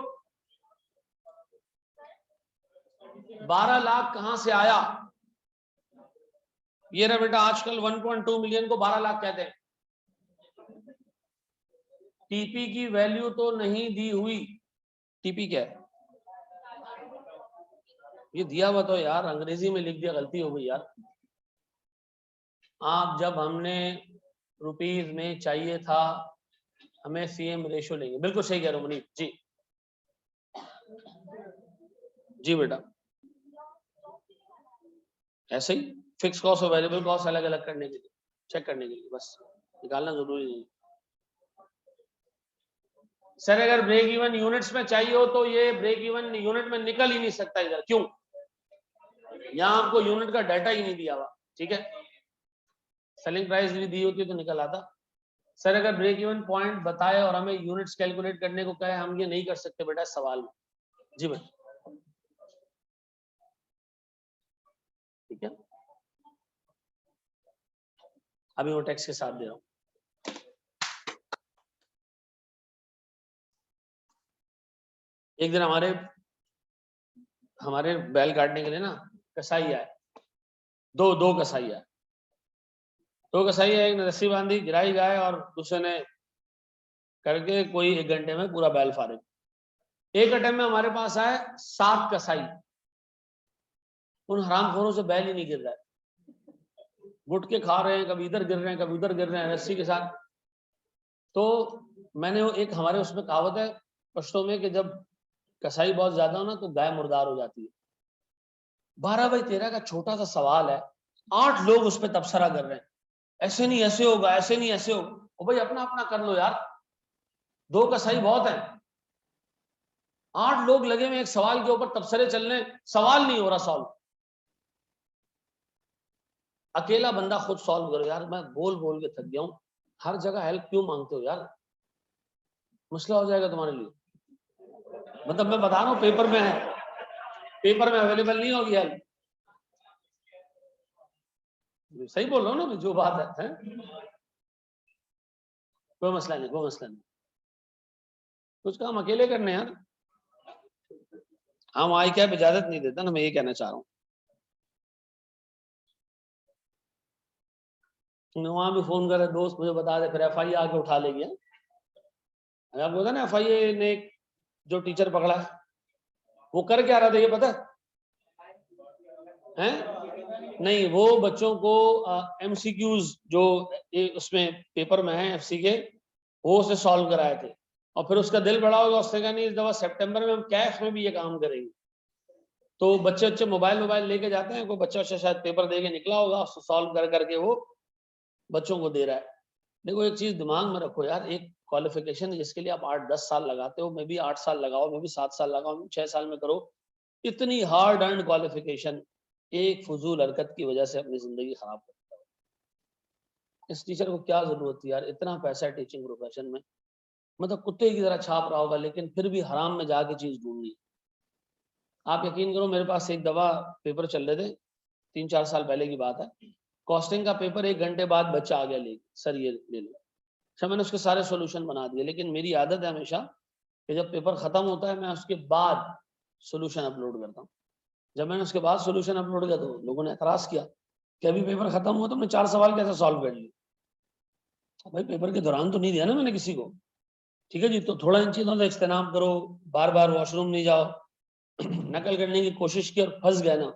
12 lakh कहां से आया? ये ना बेटा, आजकल 1.2 मिलियन को 12 लाख कहते हैं। टीपी की वैल्यू तो नहीं दी हुई। टीपी क्या है? ये दिया हुआ तो यार अंग्रेजी में लिख दिया, गलती हो गई यार। आप जब हमने रुपीज में चाहिए था, हमें सीएम रेशियो लेंगे। बिल्कुल सही कह रहे हो मनीष जी। जी बेटा, ऐसे ही फिक्स कॉस्ट और वेरिएबल कॉस्ट अलग अलग करने के लिए, चेक करने के लिए, बस निकालना जरूरी नहीं। सर अगर ब्रेक इवन यूनिट्स में चाहिए हो तो ये ब्रेक इवन यूनिट में निकल ही नहीं सकता इधर। क्यों? यहां आपको यूनिट का डाटा ही नहीं दिया हुआ। ठीक है, सेलिंग प्राइस भी दी होती तो निकल आता। सर अगर ब्रेक इवन पॉइंट बताए और हमें यूनिट्स कैलकुलेट करने को कहे, हम ये नहीं कर सकते बेटा सवाल में। जी बेटा, ठीक है, अभी वो टेक्स्ट के साथ दे रहा हूं। एक दिन हमारे बैल काटने के लिए ना कसाई आए, दो कसाई आए। दो कसाई आए, एक ने रस्सी बांधी, गिराई गाय, और दूसरे ने करके कोई 1 घंटे में पूरा बैल फारिग। एक अटेम्प्ट में हमारे पास आए 7 कसाई। उन हरामखोरों से बैल ही नहीं गिर रहा है, गुटके खा रहे हैं, कभी इधर गिर रहे हैं, कभी उधर गिर रहे हैं रस्सी के साथ। तो मैंने एक हमारे उसमें कहावत है पश्तो में कि जब कसाई बहुत ज्यादा हो ना तो गाय मुर्दार हो जाती है। 12/13 का छोटा सा सवाल है, 8 लोग उस पर तबसरा कर रहे हैं, ऐसे नहीं ऐसे होगा, ऐसे नहीं ऐसे होगा। ओ भाई अपना अपना कर लो यार, 2 कसाई बहुत है, 8 लोग लगे हुए एक सवाल के ऊपर तबसरे चलने, सवाल नहीं हो रहा सॉल्व। अकेला बंदा खुद सॉल्व करो यार। मैं बोल बोल के थक गया हूं, हर जगह हेल्प क्यों मांगते हो यार? मसला हो जाएगा तुम्हारे लिए। मतलब मैं बता रहा हूं, पेपर में है, पेपर में अवेलेबल नहीं होगी हेल्प। सही बोल रहा हूँ ना जो बात है? कोई मसला नहीं, कोई मसला नहीं, कुछ काम अकेले करने यार। हम आई क्या इजाजत नहीं देता ना, मैं ये कहना चाह रहा हूँ। वहां भी फोन करे दोस्त मुझे बता दे, फिर एफआईए आके उठा लेगी। अगर आप बोलते ना एफआईए ने जो टीचर पकड़ा वो कर क्या रहा था ये पता है? नहीं, वो बच्चों को एमसीक्यूज जो उसमें पेपर में है एफसी के, वो उसे सॉल्व कराए थे। और फिर उसका दिल बड़ा होगा, उसने कहा नहीं इस दफा सितंबर में हम कैश में भी ये काम करेंगे। तो बच्चे मोबाइल लेके जाते हैं, कोई बच्चा शायद पेपर दे के निकला होगा, उसको सॉल्व कर करके वो बच्चों को दे रहा है। देखो एक चीज दिमाग में रखो यार, एक क्वालिफिकेशन जिसके लिए आप 8-10 साल लगाते हो, मैं भी 8 साल लगाओ, मैं भी 7 साल लगाओ, 6 साल में करो, इतनी हार्ड अर्न क्वालिफिकेशन एक फजूल हरकत की वजह से अपनी जिंदगी खराब करता है। इस टीचर को क्या जरूरत थी यार, इतना पैसा है टीचिंग प्रोफेशन में, मतलब कुत्ते की तरह छाप रहा होगा, लेकिन फिर भी हराम में जाके चीज ढूंढनी। आप यकीन करो, मेरे पास एक दवा पेपर चल रहे थे, 3-4 साल पहले की बात है, कॉस्टिंग का पेपर 1 घंटे बाद बच्चा आ गया ले, सर ये ले लो। अच्छा मैंने उसके सारे सॉल्यूशन बना दिए, लेकिन मेरी आदत है हमेशा कि जब पेपर खत्म होता है मैं उसके बाद सॉल्यूशन अपलोड करता हूँ। जब मैंने उसके बाद सॉल्यूशन अपलोड किया तो लोगों ने एतराज किया कि अभी पेपर खत्म हुआ तो हमने 4 सवाल कैसे सॉल्व कर लिए। भाई पेपर के दौरान तो नहीं दिया ना मैंने किसी को, ठीक है जी, तो थोड़ा इन चीजों से इस्तेमाल करो, बार बार वॉशरूम नहीं जाओ, नकल करने की कोशिश की और फंस गए ना,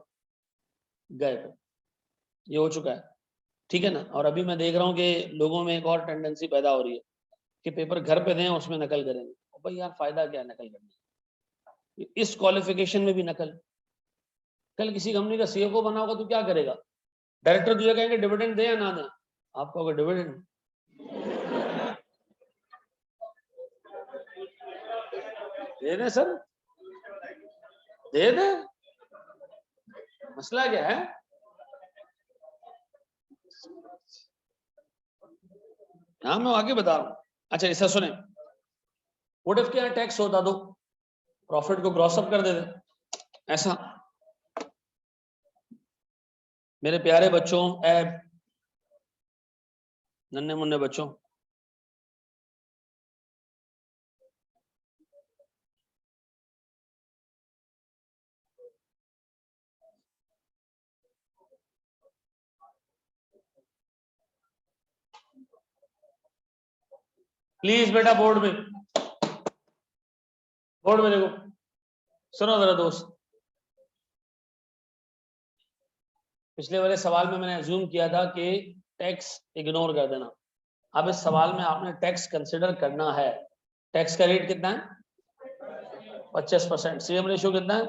गए, ये हो चुका है, ठीक है ना। और अभी मैं देख रहा हूँ कि लोगों में एक और टेंडेंसी पैदा हो रही है कि पेपर घर पे दें उसमें नकल करेंगे। भाई यार फायदा क्या है नकल करने, इस क्वालिफिकेशन में भी नकल। कल किसी कंपनी का सीईओ बना होगा तो क्या करेगा, डायरेक्टर तुझे कहेंगे डिविडेंड दे या ना दे, आपको होगा डिविडेंड, दे दे सर, दे दे, मसला क्या है। हाँ मैं आगे बता रहा हूँ। अच्छा ऐसा सुने, व्हाट इफ के यहाँ टैक्स होता तो प्रॉफिट को ग्रॉस अप कर देते, ऐसा। मेरे प्यारे बच्चों, नन्हे मुन्ने बच्चों, प्लीज बेटा बोर्ड में देखो, सुनो जरा दोस्त। पिछले वाले सवाल में मैंने अज्यूम किया था कि टैक्स इग्नोर कर देना, अब इस सवाल में आपने टैक्स कंसिडर करना है। टैक्स का रेट कितना है 25%, सीएम रेशियो कितना है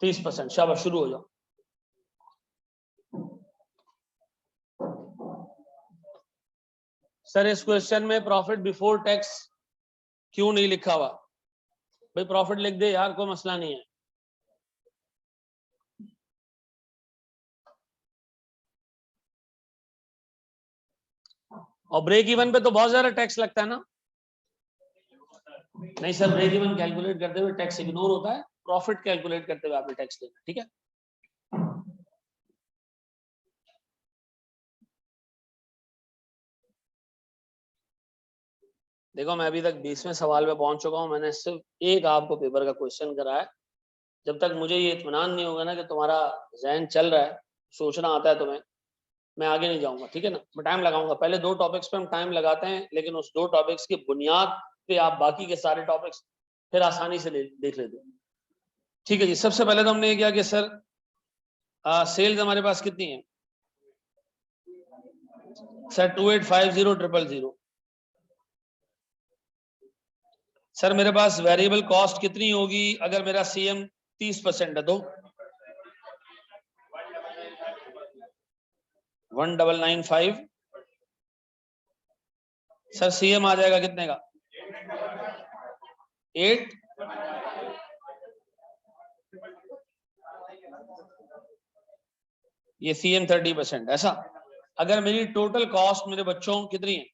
30%। शाबाश शुरू हो जाओ। सर इस क्वेश्चन में प्रॉफिट बिफोर टैक्स क्यों नहीं लिखा हुआ, भाई प्रॉफिट लिख दे यार, कोई मसला नहीं है। और ब्रेक इवन पे तो बहुत ज्यादा टैक्स लगता है ना। नहीं सर, ब्रेक इवन कैलकुलेट करते हुए टैक्स इग्नोर होता है, प्रॉफिट कैलकुलेट करते हुए आपने टैक्स देना, ठीक है। देखो मैं अभी तक 20वें सवाल पे पहुंच चुका हूं, मैंने सिर्फ एक आपको पेपर का क्वेश्चन करा है। जब तक मुझे ये इत्मीनान नहीं होगा ना कि तुम्हारा जहन चल रहा है, सोचना आता है तुम्हें, मैं आगे नहीं जाऊंगा, ठीक है ना। मैं टाइम लगाऊंगा, पहले 2 टॉपिक्स पे हम टाइम लगाते हैं, लेकिन उस 2 टॉपिक्स की बुनियाद पे आप बाकी के सारे टॉपिक्स फिर आसानी से देख लेते हो, ठीक है जी। सबसे पहले तो हमने ये किया कि सर सेल्स हमारे पास कितनी है, सर 2850,000। सर मेरे पास वेरिएबल कॉस्ट कितनी होगी अगर मेरा सीएम 30% है तो 1995। सर सीएम आ जाएगा कितने का 8। ये सीएम 30%, ऐसा। अगर मेरी टोटल कॉस्ट मेरे बच्चों कितनी है,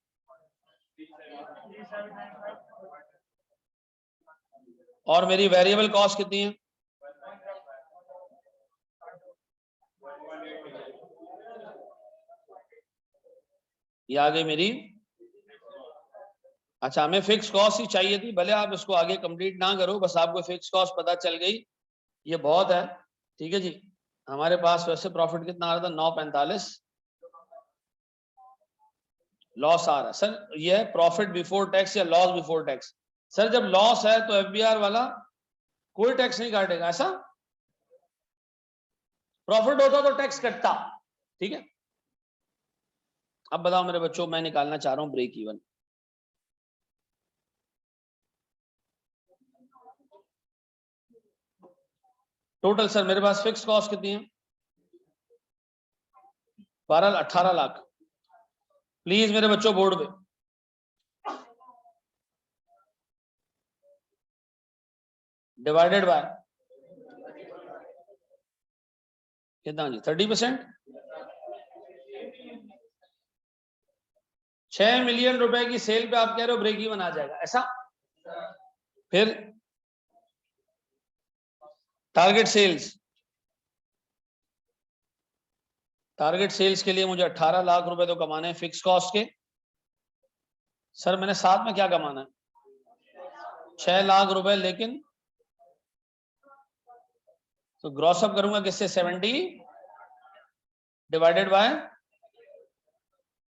और मेरी वेरिएबल कॉस्ट कितनी है, ये आ गई मेरी। अच्छा हमें फिक्स कॉस्ट ही चाहिए थी, भले आप इसको आगे कंप्लीट ना करो, बस आपको फिक्स कॉस्ट पता चल गई, ये बहुत है, ठीक है जी। हमारे पास वैसे प्रॉफिट कितना आ रहा था 945, लॉस आ रहा है। सर ये है प्रॉफिट बिफोर टैक्स या लॉस बिफोर टैक्स। सर जब लॉस है तो एफबीआर वाला कोई टैक्स नहीं काटेगा, ऐसा। प्रॉफिट होता तो टैक्स कटता, ठीक है। अब बताओ मेरे बच्चों, मैं निकालना चाह रहा हूं ब्रेक इवन। टोटल सर मेरे पास फिक्स कॉस्ट कितनी है 18 लाख। प्लीज मेरे बच्चों बोर्ड पे। डिवाइडेड बाय कितना जी? 30%। 6 मिलियन रुपए की सेल पे आप कह रहे हो ब्रेक इवन आ जाएगा, ऐसा? फिर टारगेट सेल्स, टारगेट सेल्स के लिए मुझे 18 लाख रुपए तो कमाने हैं फिक्स कॉस्ट के। सर मैंने साथ में क्या कमाना है? 6 लाख रुपए, लेकिन तो ग्रॉस अप करूंगा किससे? 70 डिवाइडेड बाय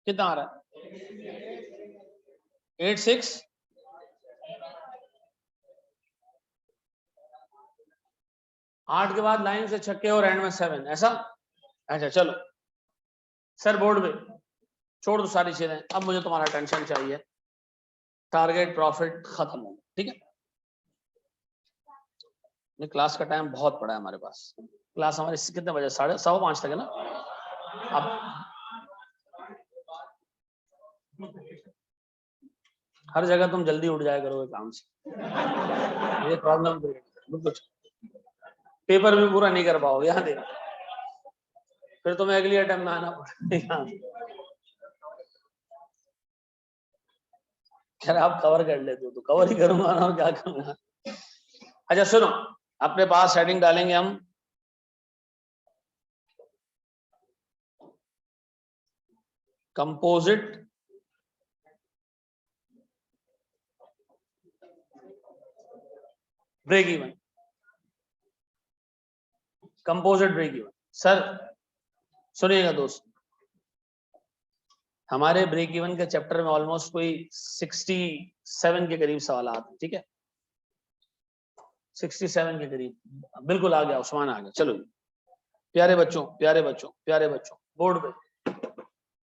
कितना आ रहा है? 86। आठ के बाद लाइन से छक्के और एंड में 7, ऐसा? अच्छा चलो सर बोर्ड पे छोड़ दो सारी चीजें, अब मुझे तुम्हारा टेंशन चाहिए। टारगेट प्रॉफिट खत्म हो, ठीक है? ये क्लास का टाइम बहुत पड़ा है हमारे पास। क्लास हमारी कितने बजे? 5:15 तक है ना? अब हर जगह तुम जल्दी उठ जाया करोगे काम से, ये प्रॉब्लम कुछ पेपर भी पूरा नहीं कर पाओगे यहाँ देख, फिर तुम्हें अगली अटेम्प्ट में आना पड़ेगा। खैर आप कवर कर लेते हो तो कवर ही करूंगा ना, और क्या करूंगा। अच्छा सुनो, अपने पास हेडिंग डालेंगे हम composite break even. Composite break even sir सुनिएगा दोस्त, हमारे ब्रेक इवन के चैप्टर में ऑलमोस्ट कोई 67 के करीब सवाल आते हैं, ठीक है? 67 के करीब बिल्कुल आ गया, उस्मान आ गया। चलो प्यारे बच्चों, प्यारे बच्चों, प्यारे बच्चों, बोर्ड पे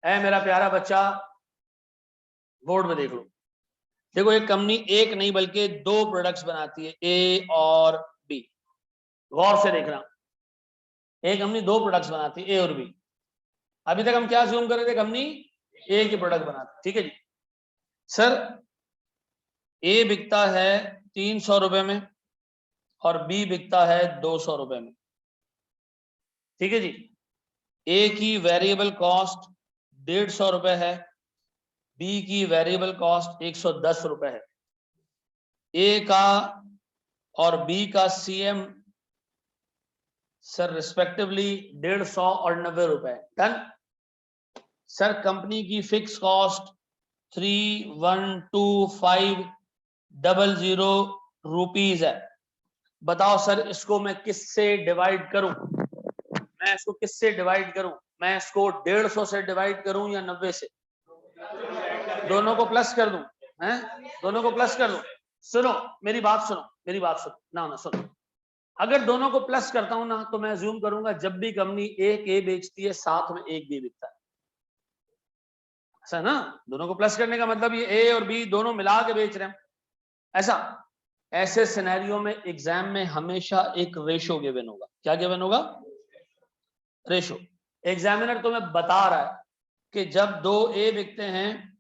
ऐ मेरा प्यारा बच्चा, बोर्ड पे देख लो। देखो एक कंपनी एक नहीं बल्कि 2 प्रोडक्ट्स बनाती है, ए और बी। गौर से देखना, एक कंपनी 2 प्रोडक्ट्स बनाती है, ए और बी। अभी तक हम क्या अज्यूम कर रहे थे? कंपनी ए की प्रोडक्ट बनाती, ठीक है जी। सर ए बिकता है 300 रुपए में और बी बिकता है 200 रुपए में, ठीक है जी। ए की वेरिएबल कॉस्ट 150 रुपए है, बी की वेरिएबल कॉस्ट 110 रुपए है। ए का और बी का सीएम सर रिस्पेक्टिवली 150 और 90 रुपए। डन। सर कंपनी की फिक्स कॉस्ट 312500 रुपीज है। बताओ सर इसको मैं किससे डिवाइड करूं? मैं इसको किससे डिवाइड करूं? मैं इसको 150 से डिवाइड करूं या 90 से? दोनों को प्लस कर दूं? हैं? दोनों को प्लस कर दूं? सुनो मेरी बात सुनो, मेरी बात सुनो ना सुनो। अगर दोनों को प्लस करता हूं ना तो मैं अज्यूम करूंगा जब भी कंपनी एक ए बेचती है साथ में एक बी बिकता है, ऐसा ना? दोनों को प्लस करने का मतलब ये ए और बी दोनों मिला के बेच रहे हैं, ऐसा? ऐसे सिनेरियो में एग्जाम में हमेशा एक रेशो गिवन होगा। क्या गिवन होगा? रेशो। एग्जामिनर तुम्हें बता रहा है कि जब 2 ए बिकते हैं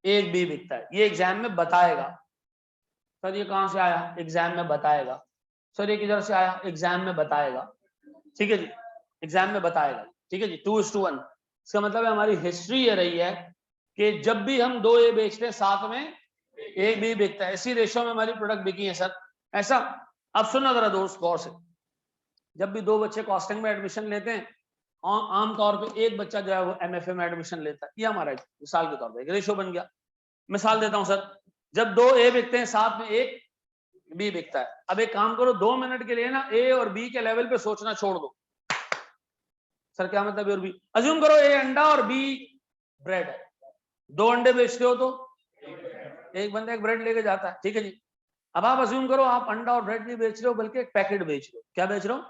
एक बी बिकता है, ये एग्जाम में बताएगा। सर ये कहां से आया? एग्जाम में बताएगा। सर ये किधर से आया? एग्जाम में बताएगा, ठीक है जी। एग्जाम में बताएगा, ठीक है जी। 2:1 इसका मतलब है हमारी हिस्ट्री ये रही है कि जब भी हम 2 ए बेचते हैं साथ में एक बी बिकता है। इसी रेशो में हमारी प्रोडक्ट बिकी है सर, ऐसा? अब सुनो जरा दोस्त गौर से, जब भी 2 बच्चे कॉस्टिंग में एडमिशन लेते हैं, आमतौर पे एक बच्चा जो है वो एमएफए में एडमिशन लेता है। ये हमारा मिसाल के तौर पर एक रेशो बन गया। मिसाल देता हूं सर, जब 2 ए बिकते हैं साथ में एक बी बिकता है। अब एक काम करो, 2 मिनट के लिए ना ए और बी के लेवल पे सोचना छोड़ दो। सर क्या मतलब ए और बी? अज्यूम करो ए अंडा और बी ब्रेड है। 2 अंडे बेचते हो तो एक बंदा एक ब्रेड लेके जाता है, ठीक है जी। अब आप अज्यूम करो आप अंडा और ब्रेड नहीं बेच रहे हो बल्कि एक पैकेट बेच रहे हो। क्या बेच रहे हो?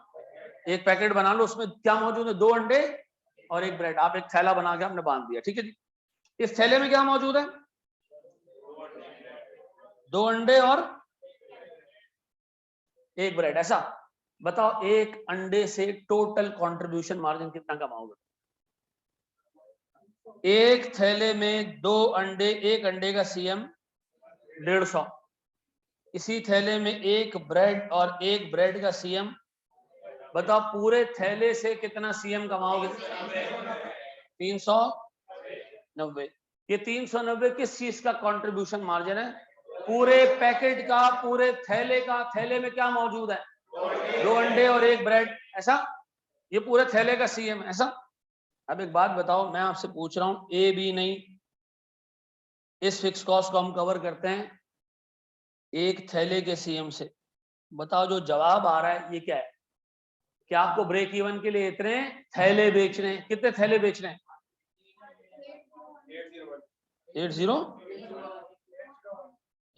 एक पैकेट बना लो, उसमें क्या मौजूद है? 2 अंडे और एक ब्रेड। आप एक थैला बना के आपने बांध दिया, ठीक है जी। इस थैले में क्या मौजूद है? 2 अंडे और एक ब्रेड, ऐसा? बताओ एक अंडे से टोटल कंट्रीब्यूशन मार्जिन कितना कमाओगे? एक थैले में 2 अंडे, एक अंडे का सीएम 150। इसी थैले में एक ब्रेड और एक ब्रेड का सीएम, बताओ पूरे थैले से कितना सीएम कमाओगे? 390। ये 390 किस चीज का कंट्रीब्यूशन मार्जिन है? पूरे पैकेट का, पूरे थैले का। थैले में क्या मौजूद है? 2 अंडे और एक ब्रेड, ऐसा? ये पूरे थैले का सीएम, ऐसा? अब एक बात बताओ, मैं आपसे पूछ रहा हूं, ए बी नहीं, इस फिक्स कॉस्ट को हम कवर करते हैं एक थैले के सीएम से। बताओ जो जवाब आ रहा है ये क्या है? क्या आपको ब्रेक इवन के लिए इतने थैले बेचने हैं? कितने थैले बेचने हैं?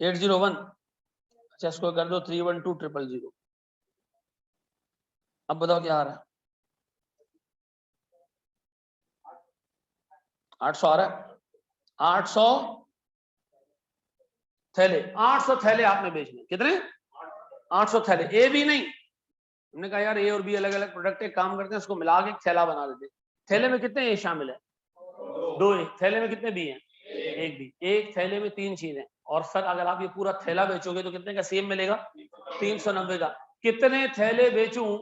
801। अच्छा, इसको कर दो 312000। अब बताओ क्या आ रहा है? 800 आ रहा है। 800 थैले, 800 थैले आपने बेचने। कितने? 800 थैले। ए बी नहीं, हमने कहा यार ए और बी अलग अलग प्रोडक्ट है, काम करते हैं उसको मिला के थैला बना देते। थैले में कितने ए शामिल है? 2 ए। थैले में कितने बी हैं? एक बी। एक थैले में 3 चीजें। और सर अगर आप ये पूरा थैला बेचोगे तो कितने का सीएम मिलेगा? 390 का। कितने थैले बेचूं,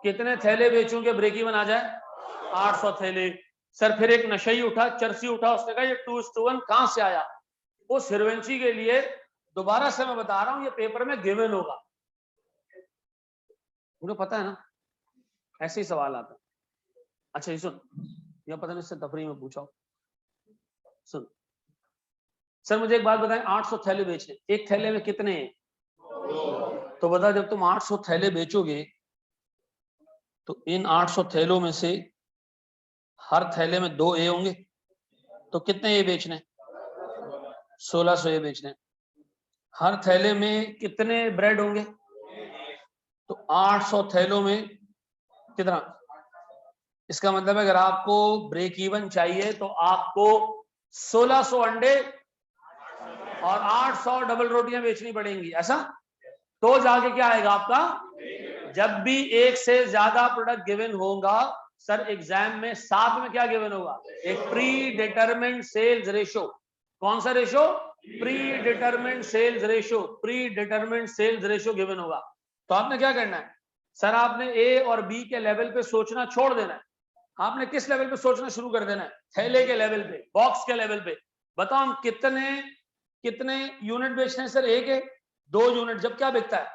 कितने थैले बेचूं कि ब्रेक इवन आ जाए? 800 थैले। सर फिर एक नशई उठा, चरसी उठा, उसने कहा ये 2:1 कहां से आया? उस हिरवेंची के लिए दोबारा से मैं बता रहा हूं, ये पेपर में गिवन होगा, मुझे पता है ना, ऐसे ही सवाल आता है। अच्छा ये सुन, या पता नहीं इससे तफरी में पूछा, सुन सर मुझे एक बात बताएं, 800 थैले बेचने, एक थैले में कितने हैं? तो बता, जब तुम 800 थैले बेचोगे तो इन 800 थैलों में से हर थैले में 2 ए होंगे, तो कितने ए बेचने? 1600 ए बेचने। हर थैले में कितने ब्रेड होंगे? तो 800 थैलों में कितना? इसका मतलब है अगर आपको ब्रेक इवन चाहिए तो आपको 1600 अंडे और 800 डबल रोटियां बेचनी पड़ेंगी, ऐसा? तो जाके क्या आएगा आपका? जब भी एक से ज्यादा प्रोडक्ट गिवन होगा सर एग्जाम में, साथ में क्या गिवन होगा? एक प्री डिटरमिन्ड सेल्स रेशो। कौन सा ratio? Predetermined sales ratio. Predetermined sales ratio given होगा। तो आपने क्या करना है सर? आपने ए और बी के लेवल पे सोचना छोड़ देना है। आपने किस लेवल पे सोचना शुरू कर देना है? थैले के लेवल पे, बॉक्स के लेवल पे। बताओ हम कितने कितने यूनिट बेचते हैं सर? एक है, 2 यूनिट। जब क्या बिकता है?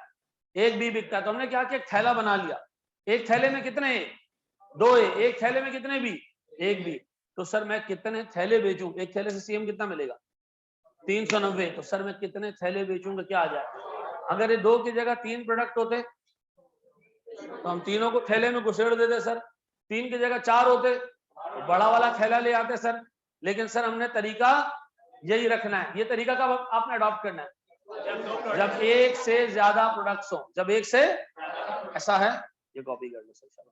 एक बी बिकता है। तो हमने क्या किया? एक थैला बना लिया। एक थैले में कितने ए? 2 ए। एक थैले में कितने बी? एक बी। तो सर मैं कितने थैले बेचूं? एक थैले से सीएम कितना मिलेगा? 390। तो सर मैं कितने थैले बेचूंगा, क्या आ जाए? अगर ये 2 की जगह 3 प्रोडक्ट होते तो हम तीनों को थैले में घुसेड़ देते सर। 3 की जगह 4 होते तो बड़ा वाला थैला ले आते सर। लेकिन सर हमने तरीका यही रखना है। ये तरीका कब आपने अडॉप्ट करना है? जब एक से ज्यादा प्रोडक्ट्स हो। जब एक से, ऐसा है, ये कॉपी कर लो सर। चलो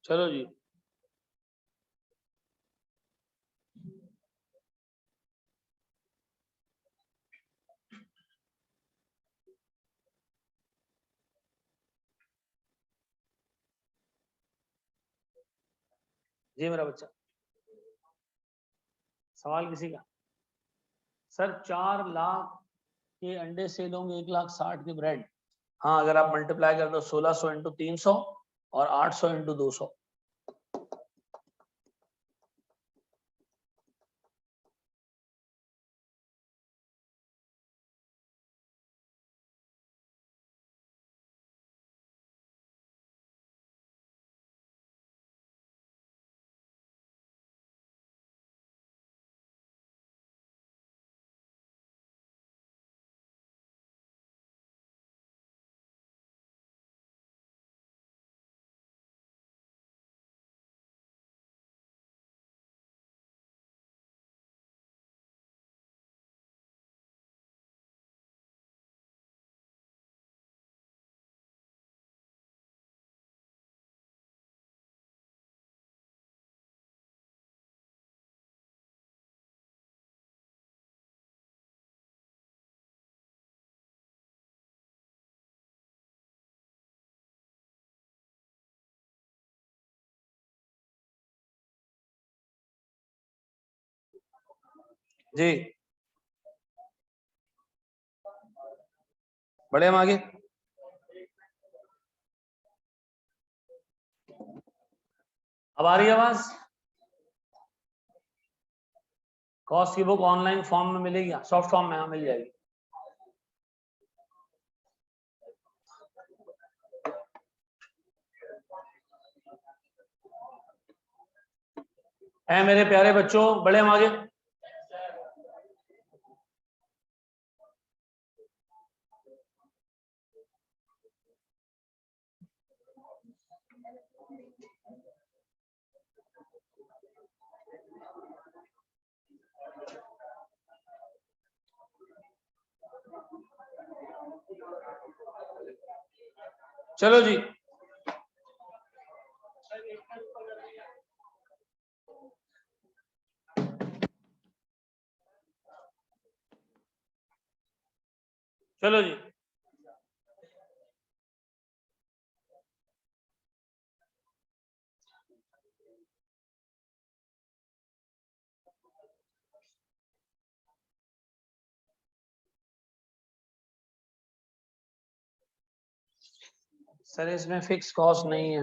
चलो जी। जी मेरा बच्चा, सवाल किसी का? सर 4 लाख के अंडे सेल होंगे 1,60,000 के ब्रेड। हाँ, अगर आप मल्टीप्लाई कर दो 1600 इंटू 300 और 800 इंटू 200। जी बढ़े हम आगे। अब आ रही है आवाज? कॉस्ट की बुक ऑनलाइन फॉर्म में मिलेगी, सॉफ्ट फॉर्म में? हाँ, मिल जाएगी। है मेरे प्यारे बच्चों, बढ़े हम आगे। चलो जी, चलो जी। सर इसमें फिक्स कॉस्ट नहीं है।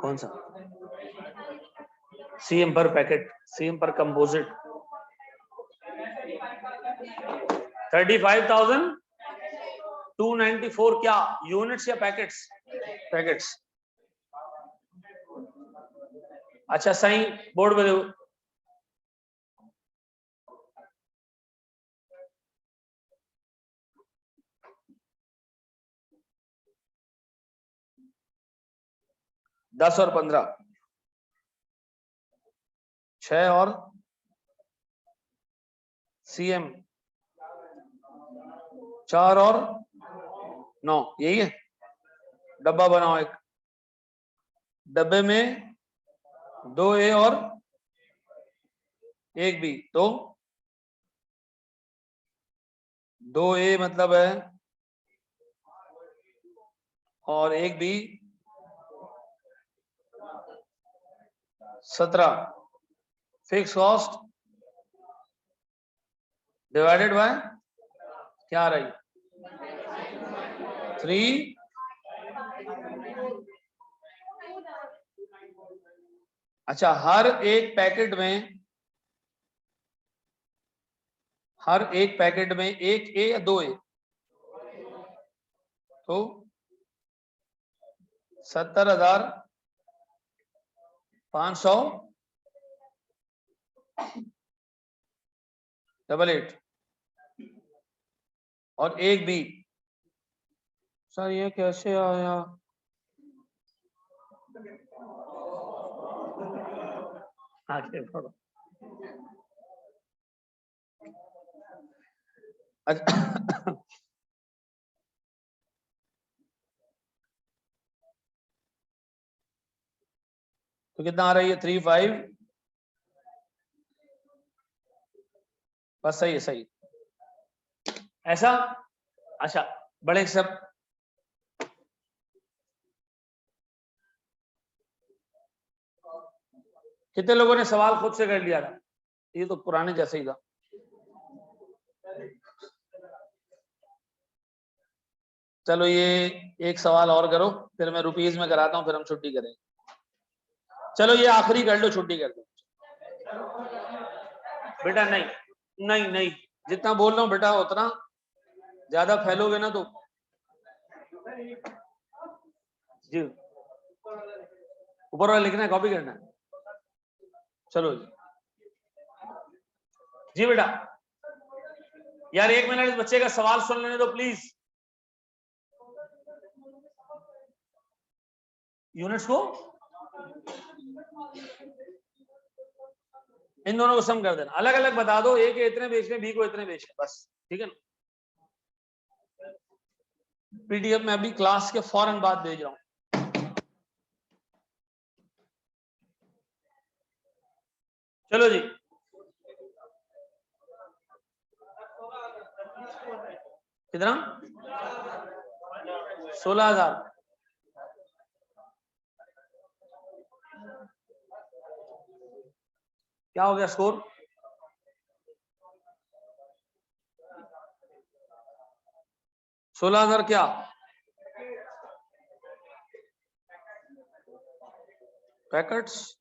कौन सा? सीएम पर पैकेट, सीएम पर कंपोजिट 35,294। क्या यूनिट्स या पैकेट्स? पैकेट्स। अच्छा, सही बोर्ड पे देखो। दस और 15, 6 और सीएम 4 और 9, यही है। डब्बा बनाओ एक, डब्बे में 2A और 1B, तो 2A मतलब है और 1B 17। Fix cost divided by क्या आ रही? 3। अच्छा, हर एक पैकेट में 1A या 2A, तो 70,588 और 1B सर ये कैसे आया? आगे बढ़ो। अच्छा तो कितना आ रही है? 3-5 बस, सही है, सही ऐसा। अच्छा बड़े सब कितने लोगों ने सवाल खुद से कर लिया था? ये तो पुराने जैसे ही था। चलो ये एक सवाल और करो, फिर मैं रुपीज में कराता हूँ, फिर हम छुट्टी करेंगे। चलो ये आखिरी कर लो, छुट्टी कर दो। बेटा नहीं नहीं नहीं, जितना बोल रहा हूँ बेटा उतना ज्यादा फैलोगे ना तो जी ऊपर वाला लिखना है, कॉपी करना है। चलो जी जी बेटा, यार 1 मिनट इस बच्चे का सवाल सुन लेने दो प्लीज। यूनिट्स को इन दोनों को सम कर देना, अलग अलग बता दो, ए के इतने बेचने, बी को इतने बेचने, बस ठीक है ना। पीडीएफ में अभी क्लास के फौरन बाद भेज रहा हूं। चलो जी कितना? 16,000। क्या हो गया स्कोर? 16,000 क्या? पैकेट्स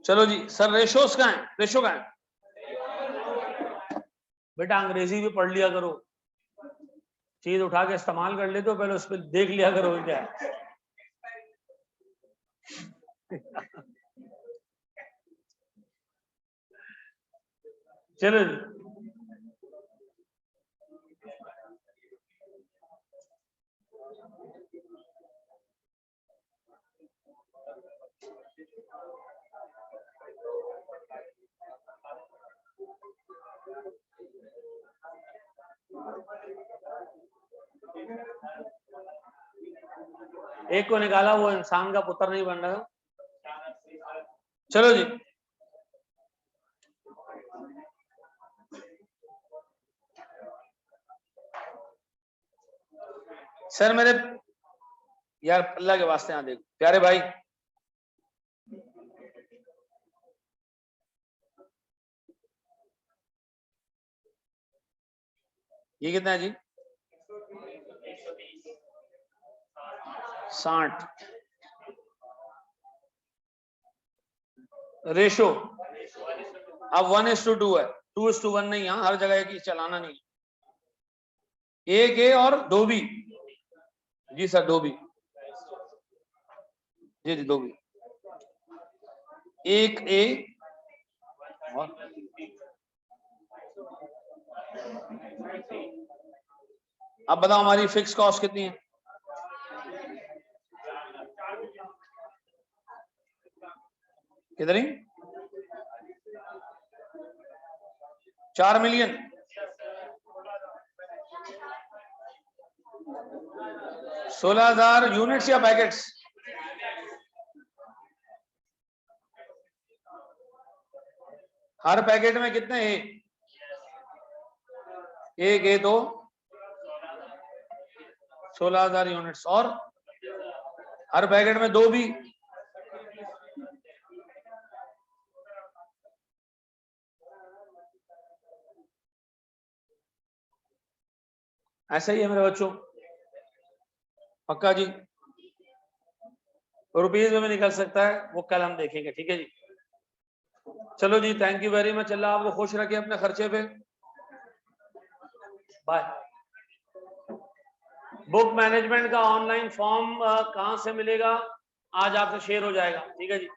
चलो जी सर, रेशोस कहाँ है? रेशो कहाँ है? बेटा अंग्रेजी भी पढ़ लिया करो, चीज उठा के इस्तेमाल कर लेते हो, पहले उस पर देख लिया करो क्या है। चलो जी एक को निकाला, वो इंसान का पुत्र नहीं बन रहा। चलो जी सर मेरे यार अल्लाह के वास्ते यहाँ देखो प्यारे भाई, ये कितना है जी? 60। रेशो अब 1:2 है, 2:1 नहीं, यहाँ हर जगह की चलाना नहीं। एक ए और दो बी। जी सर दो बी, जी जी दो बी, एक ए और अब बताओ हमारी फिक्स कॉस्ट कितनी है? कितनी? 4 मिलियन। 16,000 यूनिट्स या पैकेट्स? हर पैकेट में कितने ए? एक ए तो 16,000 यूनिट्स, और हर पैकेट में दो भी। ऐसा ही है मेरे बच्चों, पक्का जी? रुपीज में भी निकल सकता है, वो कल हम देखेंगे, ठीक है जी। चलो जी थैंक यू वेरी मच, अल्लाह आपको खुश रखे अपने खर्चे पे, बाय। बुक मैनेजमेंट का ऑनलाइन फॉर्म कहाँ से मिलेगा? आज आपसे शेयर हो जाएगा, ठीक है जी।